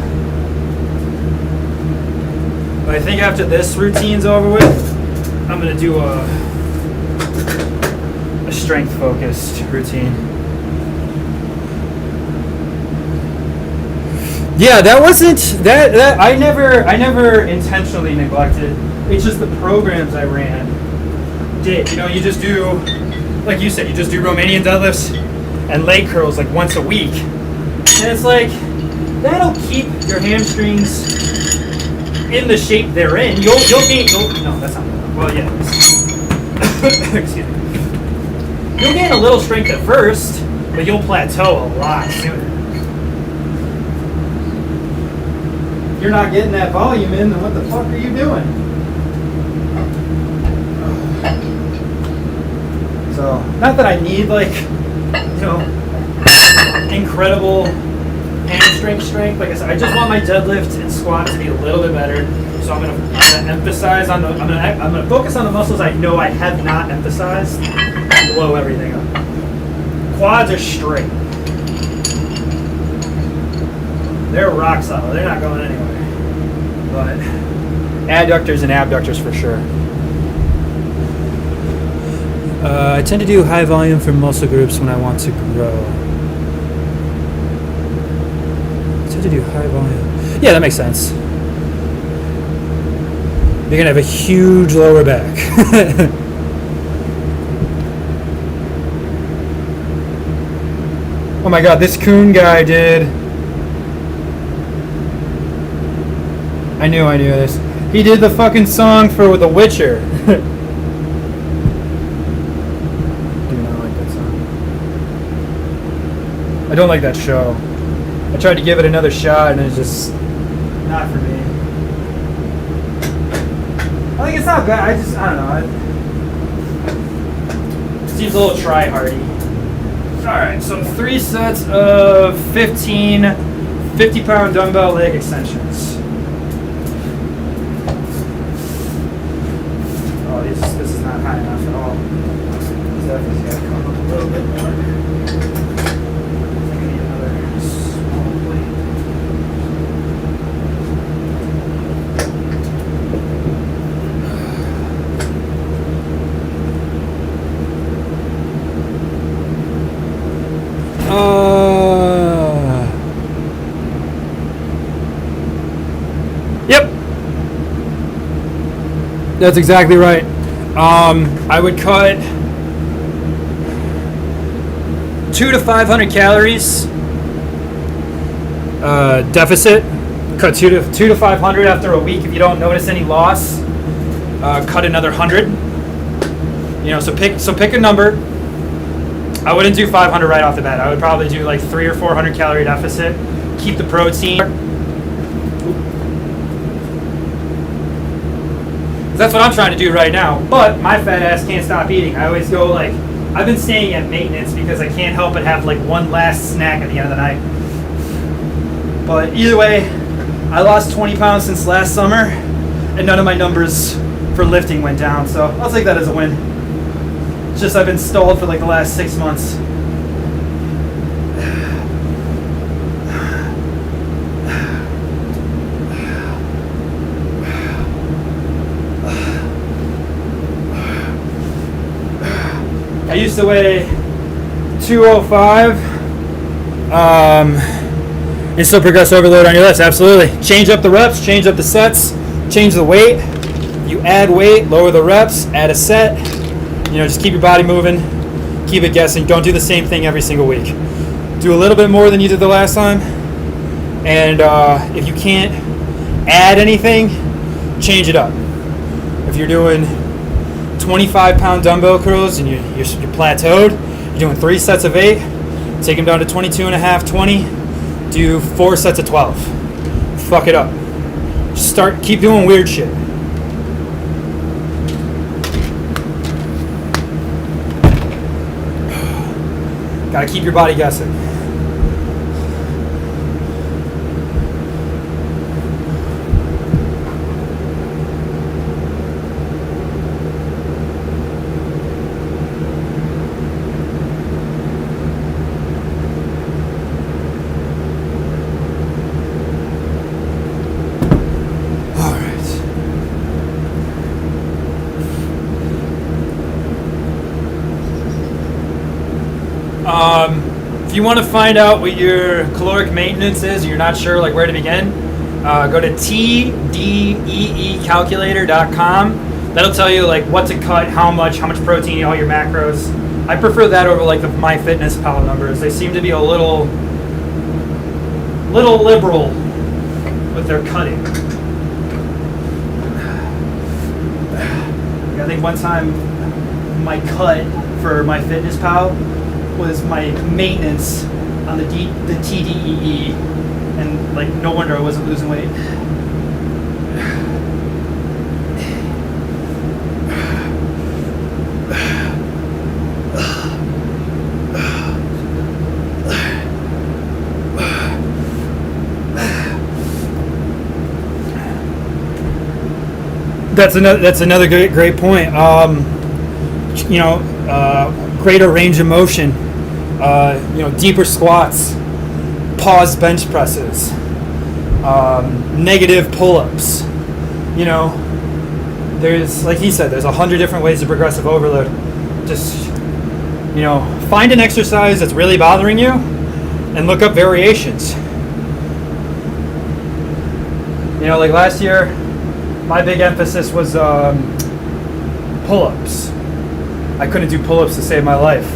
But I think after this routine's over with, I'm gonna do a strength-focused routine. Yeah, that wasn't that I never intentionally neglected. It's just the programs I ran did. You know, you just do, like you said, you just do Romanian deadlifts and leg curls like once a week. And it's like, that'll keep your hamstrings in the shape they're in. No, that's not, well, yeah. Excuse me. You'll gain a little strength at first, but you'll plateau a lot sooner. If you're not getting that volume in, then what the fuck are you doing? So, not that I need incredible hamstring strength. Like I said, I just want my deadlift and squat to be a little bit better, so So I'm gonna emphasize on the. I'm gonna focus on the muscles I know I have not emphasized. And blow everything up. Quads are straight. They're rock solid. They're not going anywhere. But adductors and abductors for sure. I tend to do high volume for muscle groups when I want to grow. I tend to do high volume. Yeah, that makes sense. You're gonna have a huge lower back. Oh my god, this Kuhn guy did. I knew this. He did the fucking song for The Witcher. Do not like that song. I don't like that show. I tried to give it another shot and it's just not for me. I think it's not bad. I don't know. It seems a little try-hardy. Alright, so 3 sets of 15 50-pound dumbbell leg extensions. Oh, this is not high enough at all. This definitely got to come up a little bit more. I think I need another small plate. Yep. That's exactly right. I would cut 200 to 500 calories deficit. Cut 200 to 500 after a week. If you don't notice any loss, cut another 100. You know, so pick a number. I wouldn't do 500 right off the bat. I would probably do like 300 or 400 calorie deficit. Keep the protein. That's what I'm trying to do right now. But my fat ass can't stop eating. I always go like, I've been staying at maintenance because I can't help but have like one last snack at the end of the night. But either way, I lost 20 pounds since last summer, and none of my numbers for lifting went down. So I'll take that as a win. It's just I've been stalled for like the last 6 months. I used to weigh 205 and still progress overload on your lifts. Absolutely. Change up the reps, change up the sets, change the weight. You add weight, lower the reps, add a set. You know, just keep your body moving, keep it guessing. Don't do the same thing every single week. Do a little bit more than you did the last time. And if you can't add anything, change it up. If you're doing 25-pound dumbbell curls and you're plateaued, you're doing 3 sets of 8, take them down to 22 and a half, 20, do 4 sets of 12. Fuck it up. Just keep doing weird shit. Gotta keep your body guessing. If you want to find out what your caloric maintenance is, you're not sure like where to begin, go to tdeecalculator.com. That'll tell you like what to cut, how much protein, all your macros. I prefer that over like the MyFitnessPal numbers. They seem to be a little liberal with their cutting. I think one time my cut for MyFitnessPal was my maintenance on the TDEE, and like no wonder I wasn't losing weight. That's another great point. Greater range of motion. Deeper squats, pause bench presses, negative pull-ups. There's, like he said, there's 100 different ways to progressive overload. Just, find an exercise that's really bothering you and look up variations. Like last year, my big emphasis was pull-ups. I couldn't do pull-ups to save my life.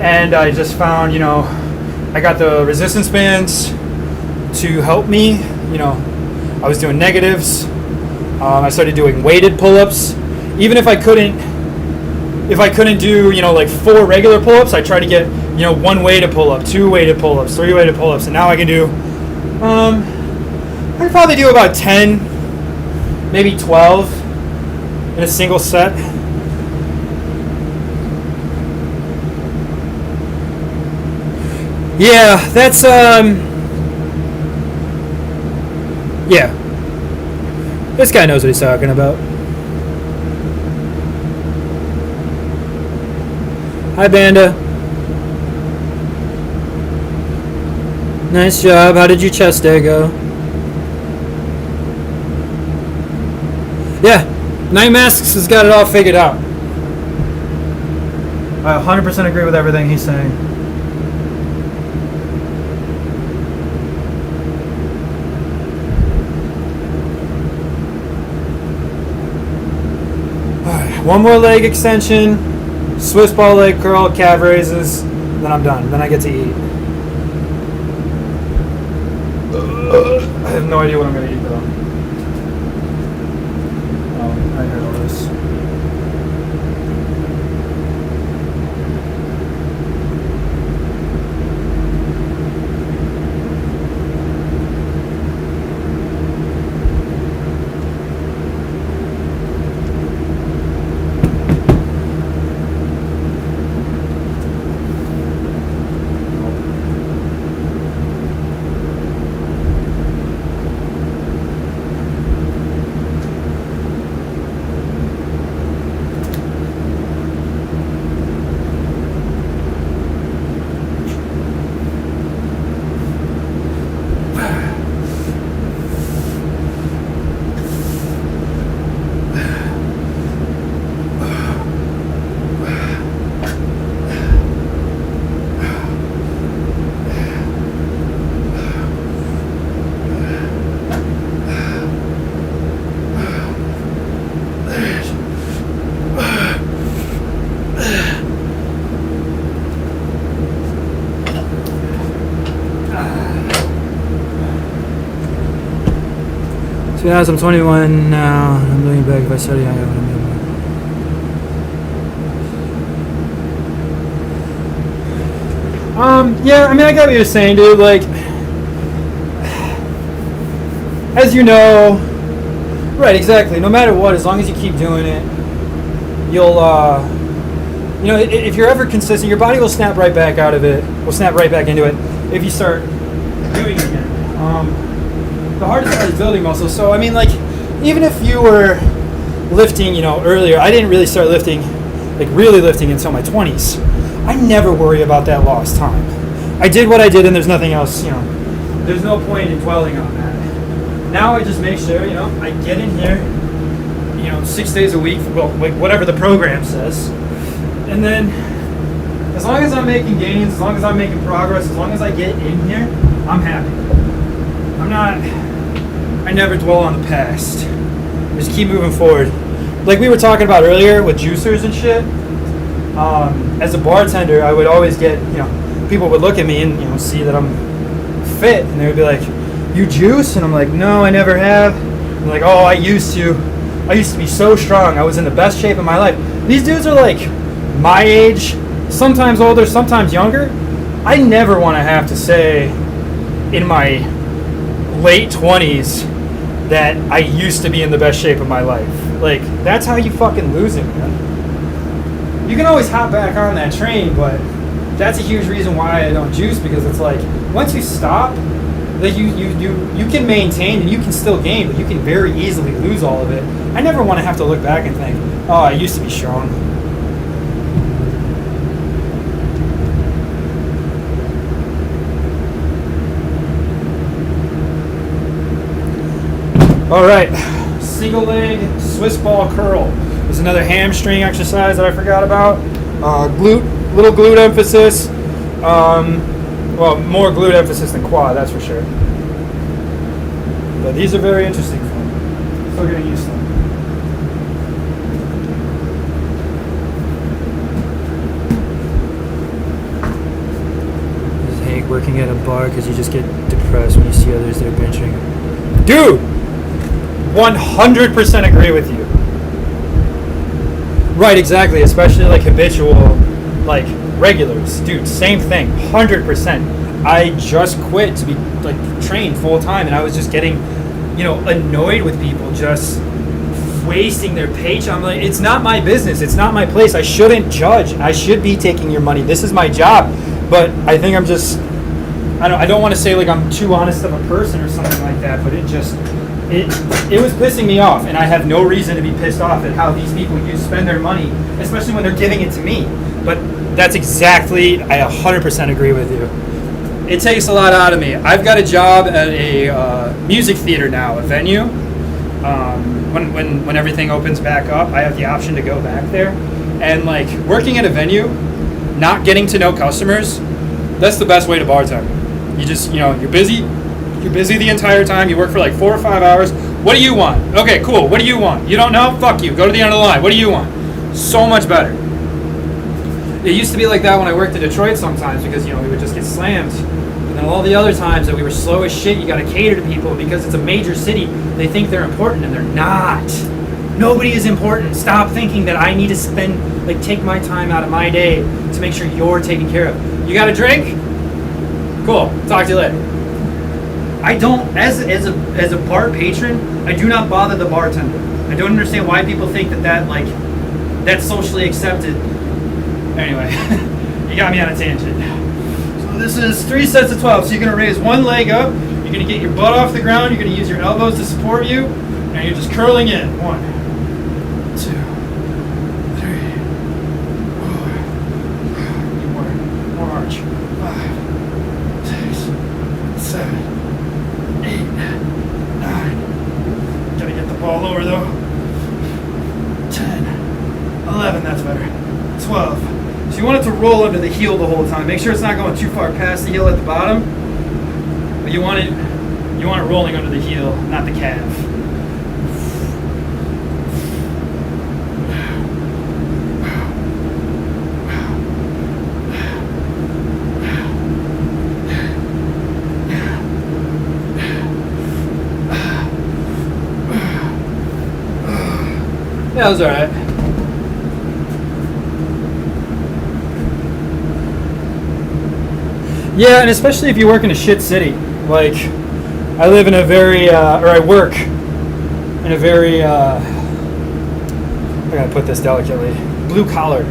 And I just found, I got the resistance bands to help me. I was doing negatives. I started doing weighted pull-ups. Even if I couldn't do, like 4 regular pull-ups, I tried to get, 1 weighted pull-up, 2 weighted pull-ups, 3 weighted pull-ups, and now I can do, I could probably do about 10, maybe 12 in a single set. Yeah, that's, yeah. This guy knows what he's talking about. Hi, Banda. Nice job. How did your chest day go? Yeah, Night Masks has got it all figured out. I 100% agree with everything he's saying. One more leg extension, Swiss ball leg curl, calf raises, then I'm done. Then I get to eat. I have no idea what I'm going to eat though. Oh, I heard all this. To be honest, I'm 21 now. I'm looking back. If I started young, I would have made more. Yeah, I mean, I got what you're saying, dude. Like, as you know, right, exactly. No matter what, as long as you keep doing it, you'll, if you're ever consistent, your body will snap right back out of it. Will snap right back into it if you start doing it again. The hardest part is building muscle. So, I mean, like, even if you were lifting, earlier, I didn't really start lifting, like, really lifting until my 20s. I never worry about that lost time. I did what I did, and there's nothing else, There's no point in dwelling on that. Now I just make sure, I get in here, 6 days a week, well, like, whatever the program says. And then, as long as I'm making gains, as long as I'm making progress, as long as I get in here, I'm happy. I never dwell on the past. Just keep moving forward. Like we were talking about earlier with juicers and shit. As a bartender, I would always get, people would look at me and, see that I'm fit. And they would be like, you juice? And I'm like, no, I never have. And like, oh, I used to be so strong. I was in the best shape of my life. These dudes are like my age, sometimes older, sometimes younger. I never want to have to say in my late 20s that I used to be in the best shape of my life. Like, that's how you fucking lose it, man. You can always hop back on that train, but that's a huge reason why I don't juice, because it's like, once you stop, like you can maintain and you can still gain, but you can very easily lose all of it. I never want to have to look back and think, oh, I used to be strong. All right, single leg Swiss ball curl. There's another hamstring exercise that I forgot about. Little glute emphasis. Well, more glute emphasis than quad, that's for sure. But these are very interesting for me. Still getting used to them. This is Hank working at a bar because you just get depressed when you see others there benching. Dude! 100% agree with you. Right, exactly. Especially like habitual, like regulars. Dude, same thing. 100%. I just quit to be like trained full time, and I was just getting, annoyed with people just wasting their paycheck. I'm like, it's not my business. It's not my place. I shouldn't judge. I should be taking your money. This is my job. But I think I'm just, I don't want to say like I'm too honest of a person or something like that, but it was pissing me off, and I have no reason to be pissed off at how these people spend their money, especially when they're giving it to me. But that's exactly, I 100% agree with you. It takes a lot out of me. I've got a job at a music theater now, a venue. When everything opens back up, I have the option to go back there. And like working at a venue, not getting to know customers, that's the best way to bartend. You just, you're busy. You're busy the entire time. You work for like 4 or 5 hours. What do you want? Okay, cool. What do you want? You don't know? Fuck you. Go to the end of the line. What do you want? So much better. It used to be like that when I worked in Detroit sometimes because, we would just get slammed. And then all the other times that we were slow as shit, you got to cater to people because it's a major city. They think they're important and they're not. Nobody is important. Stop thinking that I need to take my time out of my day to make sure you're taken care of. You got a drink? Cool. Talk to you later. I don't, as a bar patron, I do not bother the bartender. I don't understand why people think that's socially accepted. Anyway, you got me on a tangent. So this is 3 sets of 12. So you're gonna raise one leg up. You're gonna get your butt off the ground. You're gonna use your elbows to support you, and you're just curling in. 1, 2, 3, 4. More arch. 5, 6, 7. 8, 9. Gotta get the ball lower though. 10, 11, that's better. 12. So you want it to roll under the heel the whole time. Make sure it's not going too far past the heel at the bottom. But you want it rolling under the heel, not the calf. Yeah, that was alright. Yeah, and especially if you work in a shit city. Like, I live in a very, I work in a very, I gotta put this delicately, blue collar.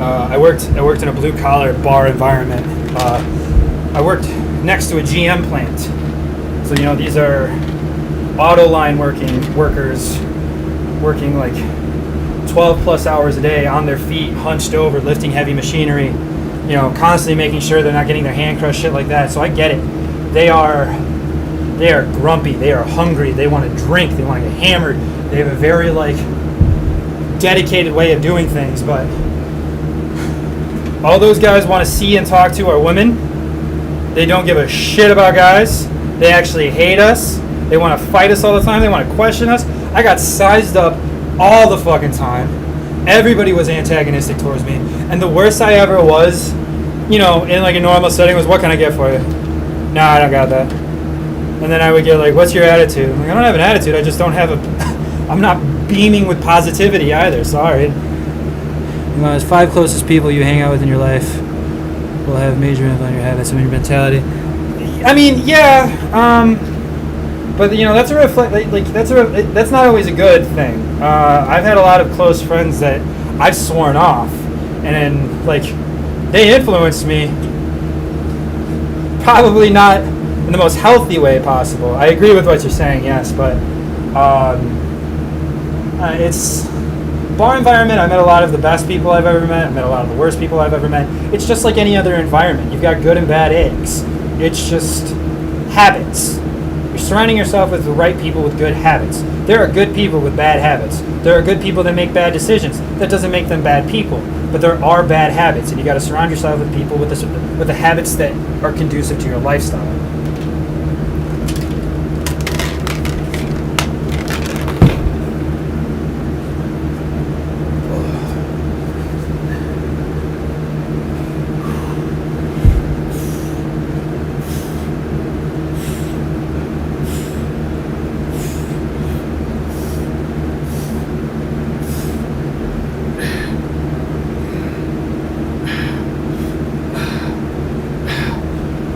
I worked in a blue collar bar environment. I worked next to a GM plant. So, these are auto line workers working like 12 plus hours a day on their feet, hunched over, lifting heavy machinery, constantly making sure they're not getting their hand crushed, shit like that. So I get it. They are grumpy. They are hungry. They want to drink. They want to get hammered. They have a very dedicated way of doing things. But all those guys want to see and talk to are women. They don't give a shit about guys. They actually hate us. They want to fight us all the time. They want to question us. I got sized up all the fucking time. Everybody was antagonistic towards me. And the worst I ever was, in like a normal setting was, what can I get for you? Nah, I don't got that. And then I would get like, what's your attitude? I'm like, I don't have an attitude. I just don't have I'm not beaming with positivity either. Sorry. The 5 closest people you hang out with in your life will have major impact on your habits and your mentality. I mean, yeah. But that's a that's not always a good thing. I've had a lot of close friends that I've sworn off, and then they influenced me. Probably not in the most healthy way possible. I agree with what you're saying, yes, but it's bar environment. I met a lot of the best people I've ever met. I met a lot of the worst people I've ever met. It's just like any other environment. You've got good and bad eggs. It's just habits. You're surrounding yourself with the right people with good habits. There are good people with bad habits. There are good people that make bad decisions. That doesn't make them bad people. But there are bad habits, and you got to surround yourself with people with the habits that are conducive to your lifestyle.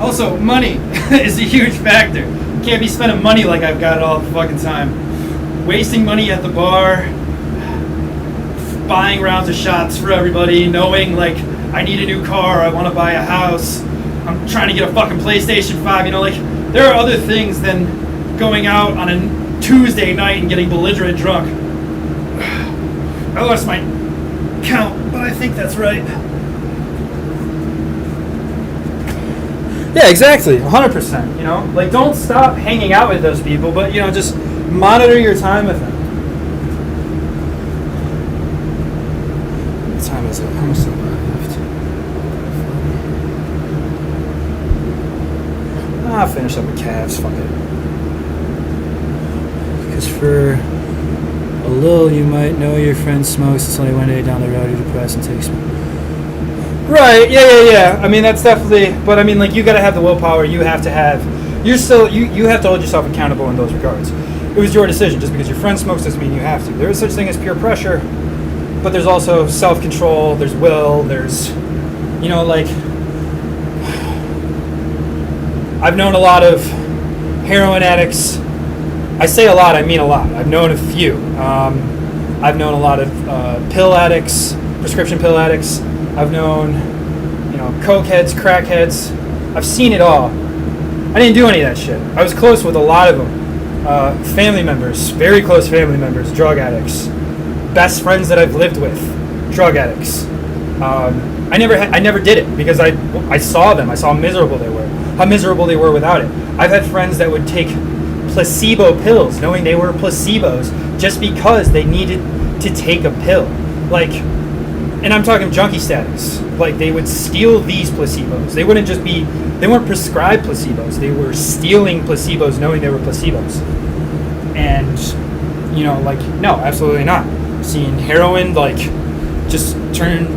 Also, money is a huge factor. You can't be spending money like I've got it all the fucking time. Wasting money at the bar, buying rounds of shots for everybody, knowing like I need a new car, I want to buy a house, I'm trying to get a fucking PlayStation 5, you know, like there are other things than going out on a Tuesday night and getting belligerent drunk. I lost my count, but I think that's right. Yeah, exactly. 100%. You know, like don't stop hanging out with those people, but you know, just monitor your time with them. What time is it? How much time left? I'll finish up with calves. Fuck it. Because for a little, you might know your friend smokes. It's only one day down the road you're depressed and takes. Right, yeah. I mean, that's definitely, but I mean, like, you gotta have the willpower. You have to have, you have to hold yourself accountable in those regards. It was your decision. Just because your friend smokes doesn't mean you have to. There is such thing as peer pressure, but there's also self-control, there's will, there's, you know, like, I've known a lot of heroin addicts. I say a lot, I mean a lot. I've known a few. I've known a lot of pill addicts, prescription pill addicts. I've known, you know, coke heads, crack heads. I've seen it all. I didn't do any of that shit. I was close with a lot of them. Family members, very close family members, drug addicts. Best friends that I've lived with, drug addicts. I never did it because I saw them. I saw how miserable they were without it. I've had friends that would take placebo pills, knowing they were placebos, just because they needed to take a pill. Like, and I'm talking junkie status. Like, they would steal these placebos. They weren't prescribed placebos. They were stealing placebos knowing they were placebos. And, you know, like, no, absolutely not. Seeing heroin, like, just turn,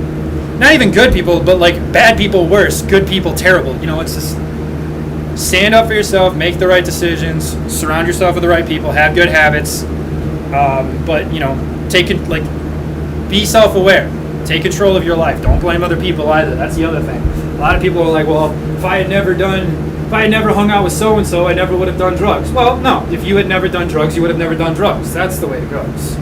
not even good people, but, like, bad people worse, good people terrible. You know, it's just, stand up for yourself, make the right decisions, surround yourself with the right people, have good habits, but, you know, be self-aware. Take control of your life. Don't blame other people either. That's the other thing. A lot of people are like, well, if I had never hung out with so-and-so, I never would have done drugs. Well, no. If you had never done drugs, you would have never done drugs. That's the way it goes.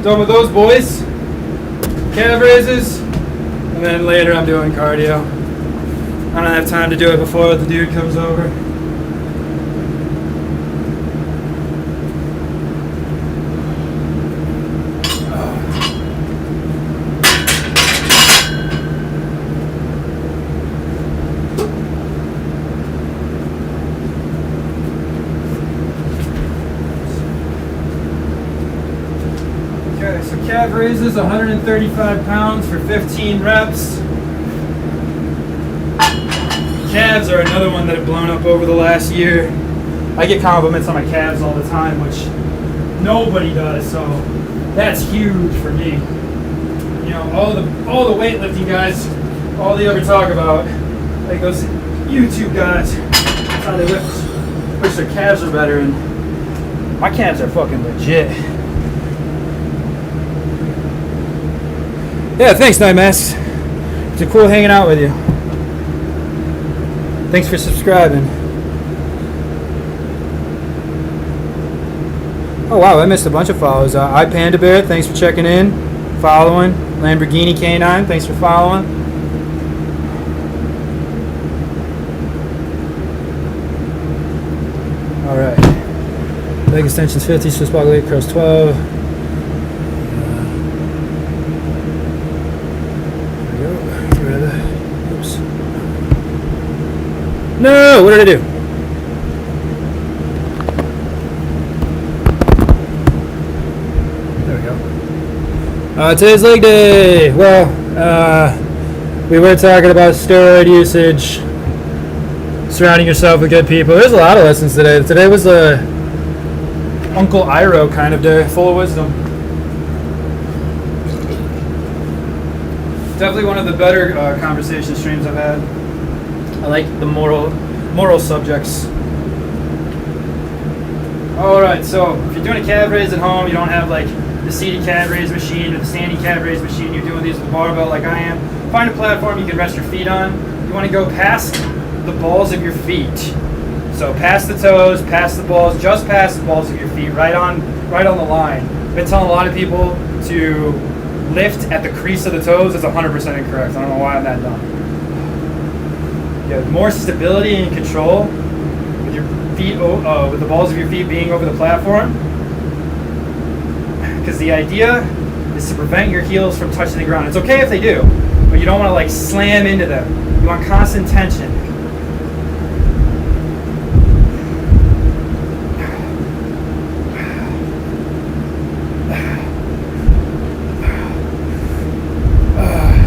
Done with those boys. Calf raises, and then later I'm doing cardio. I don't have time to do it before the dude comes over. Okay, so calf raises 135 pounds for 15 reps. Calves are another one that have blown up over the last year. I get compliments on my calves all the time, which nobody does, so that's huge for me. You know, all the weightlifting guys all they ever talk about, like those YouTube guys, how they wish their calves are better, and my calves are fucking legit. Yeah, thanks, Night Masks. It's cool hanging out with you. Thanks for subscribing. Oh wow, I missed a bunch of follows. Panda Bear, thanks for checking in, following. Lamborghini K9, thanks for following. All right. Leg extensions 50, Swiss block leg curls 12. There we go. Get rid of that. Oops. No, what did I do? Today's leg day. Well, we were talking about steroid usage, surrounding yourself with good people. There's a lot of lessons today. Today was a Uncle Iroh kind of day, full of wisdom. Definitely one of the better conversation streams I've had. I like the moral subjects. All right, so if you're doing a calf raise at home, you don't have like the seated calf raise machine or the standing calf raise machine, you're doing these with a barbell like I am, find a platform you can rest your feet on. You want to go past the balls of your feet. So past the toes, past the balls, just past the balls of your feet, right on the line. I've been telling a lot of people to lift at the crease of the toes. It's 100% incorrect. I don't know why I'm that dumb. You have more stability and control with your feet, with the balls of your feet being over the platform. Because the idea is to prevent your heels from touching the ground. It's okay if they do, but you don't want to like slam into them. You want constant tension.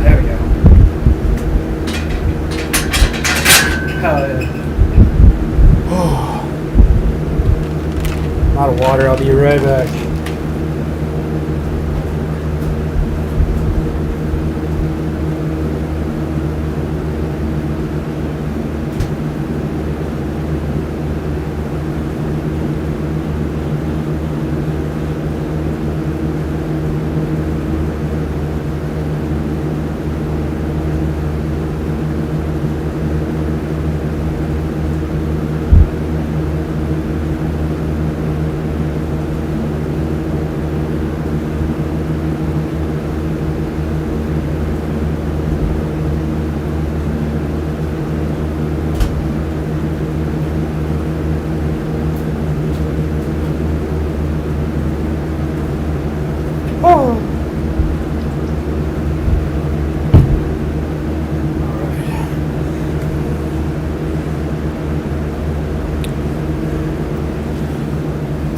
There we go. Hell yeah. I'm out of water. I'll be right back.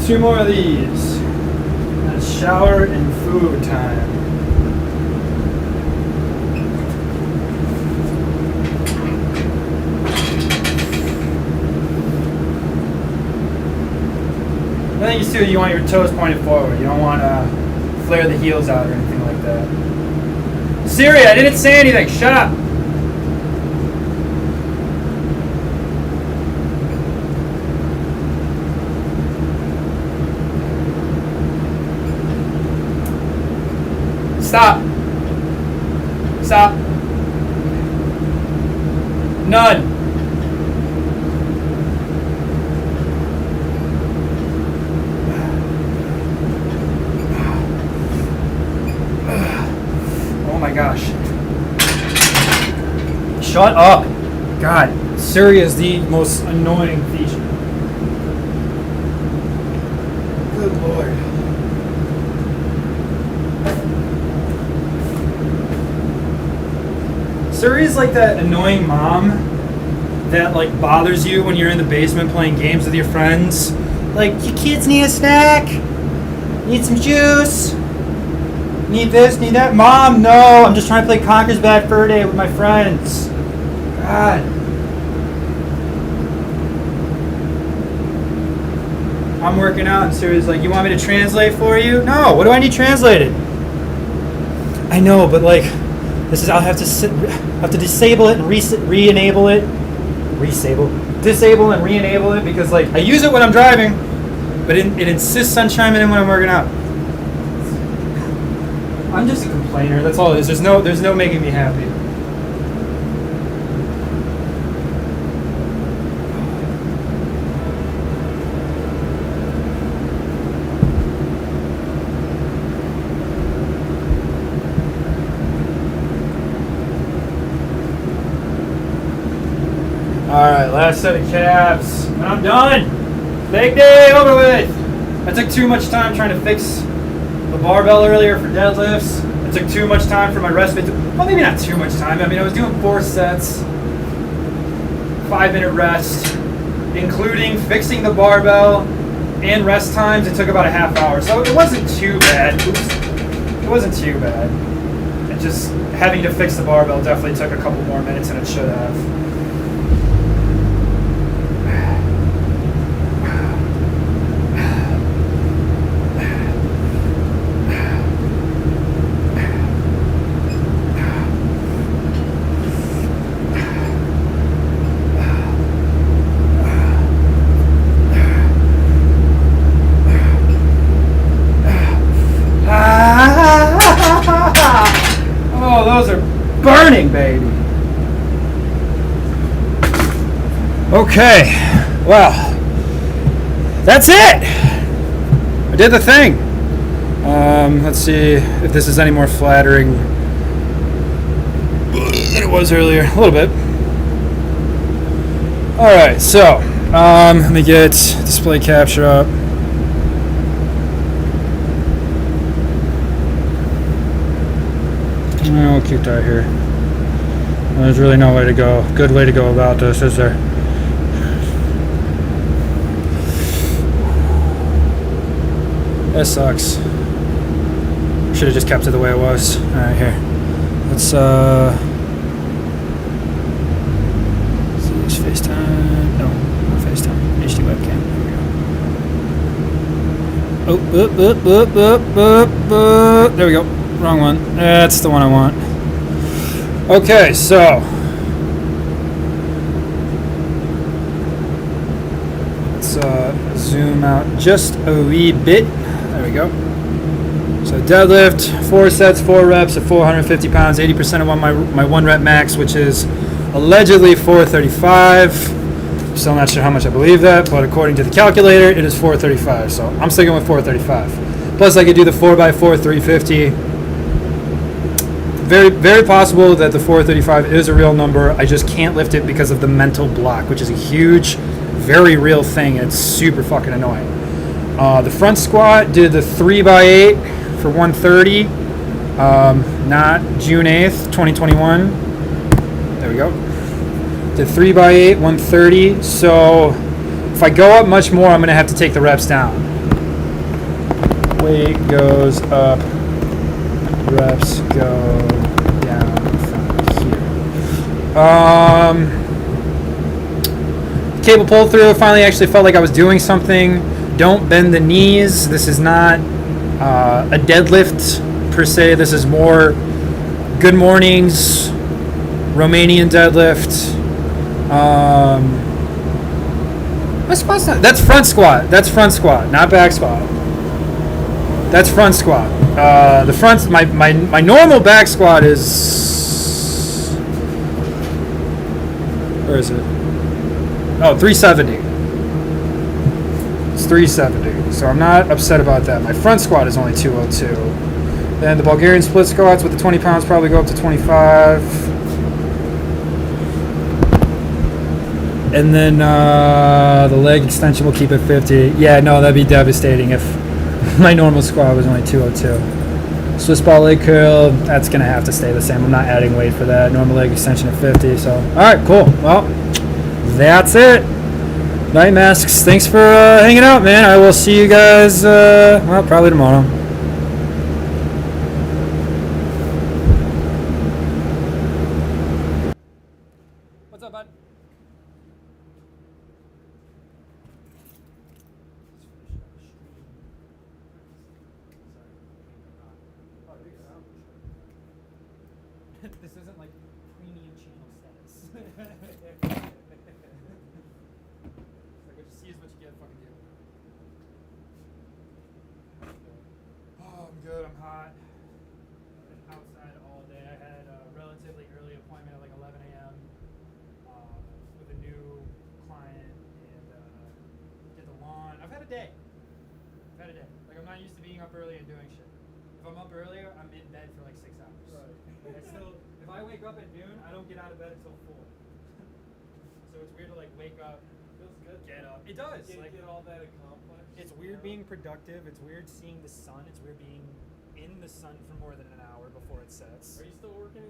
Two more of these. And it's shower and food time. The thing is too, you want your toes pointed forward. You don't want to flare the heels out or anything like that. Siri, I didn't say anything. Shut up. Stop. Stop. None. Oh my gosh. Shut up. God, Siri is the most annoying feature. Good Lord. Siri's like that annoying mom that like bothers you when you're in the basement playing games with your friends. Like, your kids need a snack? Need some juice? Need this, need that? Mom, no, I'm just trying to play Conker's Bad Fur Day with my friends. God. I'm working out and Siri's like, you want me to translate for you? No, what do I need translated? I know, but like, This is I'll have to disable it and re-enable it. Disable and re-enable it because like I use it when I'm driving, but it insists on chiming in when I'm working out. I'm just a complainer. That's all it is. There's no making me happy. Alright, last set of calves. And I'm done. Leg day over with. I took too much time trying to fix the barbell earlier for deadlifts. It took too much time for my rest. Well, maybe not too much time. I mean, I was doing 4 sets, 5-minute rest, including fixing the barbell and rest times. It took about a half hour. So it wasn't too bad. It wasn't too bad. It just having to fix the barbell definitely took a couple more minutes than it should have. Oh, those are burning, baby. Okay, well, that's it. I did the thing. Let's see if this is any more flattering than it was earlier. A little bit. All right, so let me get display capture up. We'll keep that here. There's really no way to go. Good way to go about this, is there? That sucks. Should have just kept it the way it was. Alright, here. Let's see this FaceTime. No, not FaceTime. HD webcam. There we go. There we go. Wrong one. That's the one I want. Okay, so let's zoom out just a wee bit. There we go. So deadlift, 4 sets, 4 reps at 450 pounds, 80% of my 1 rep max, which is allegedly 435. Still not sure how much I believe that, but according to the calculator, it is 435. So I'm sticking with 435. Plus, I could do the 4x4 350. Very, very possible that the 435 is a real number. I just can't lift it because of the mental block, which is a huge, very real thing. It's super fucking annoying. The front squat did the 3x8 for 130, not June 8th, 2021. There we go. Did 3x8, 130. So if I go up much more, I'm going to have to take the reps down. Weight goes up. Reps go down from here. Cable pull through. Finally, actually felt like I was doing something. Don't bend the knees. This is not a deadlift per se. This is more good mornings, Romanian deadlift. My squat's not. That's front squat. That's front squat, not back squat. That's front squat. The front, my normal back squat is, where is it? Oh, 370. It's 370. So I'm not upset about that. My front squat is only 202. Then the Bulgarian split squats with the 20 pounds probably go up to 25. And then the leg extension will keep it 50. Yeah, no, that'd be devastating if my normal squat was only 202. Swiss ball leg curl, that's going to have to stay the same. I'm not adding weight for that. Normal leg extension at 50. So, all right, cool. Well, that's it. Night masks. Thanks for hanging out, man. I will see you guys, well, probably tomorrow. What's up, bud? This isn't like premium channel status. It's like what you see is what you get. Fucking deal. Oh, I'm good. I'm hot. Been outside all day. I had a relatively early appointment at like 11 a.m. With a new client and did the lawn. I've had a day. Like, I'm not used to being up early and doing shit. If I'm up earlier, I'm in bed for like 6 hours. Right. If I wake up at noon, I don't get out of bed until 4. So it's weird to like wake up. Feels good. Get up. It does. Get, Like, get all that accomplished. it's weird being productive. It's weird seeing the sun. It's weird being in the sun for more than an hour before it sets. Are you still working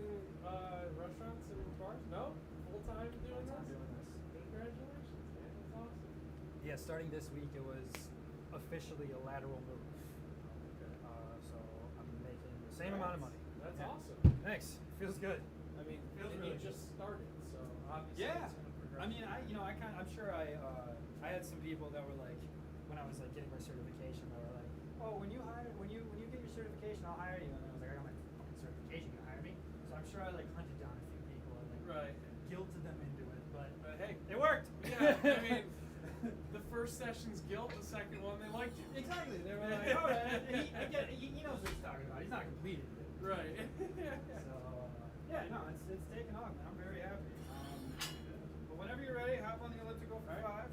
restaurants and bars? No? Full time doing this? Congratulations, man. That's awesome. Yeah, starting this week, it was officially a lateral move. Okay. So I'm making the same amount of money. That's Yeah. awesome. Thanks. Feels good. I mean, Feels and really you good. just started, so obviously Yeah. it's going to progress. I mean, I'm sure I had some people that were like, when I was like getting my certification, they were like, oh, when you get your certification, I'll hire you. And I was like, I got my fucking certification, you hire me? So I'm sure I like hunted down a few people and like Right. guilted them into it, but Hey, it worked. yeah, I mean, the first session's guilt, the second one they liked you. Exactly. They were like, oh, he knows what he's talking about. He's not completed it. Right. So, yeah, no, it's taken off, man. I'm very happy. But whenever you're ready, hop on the elliptical for 5.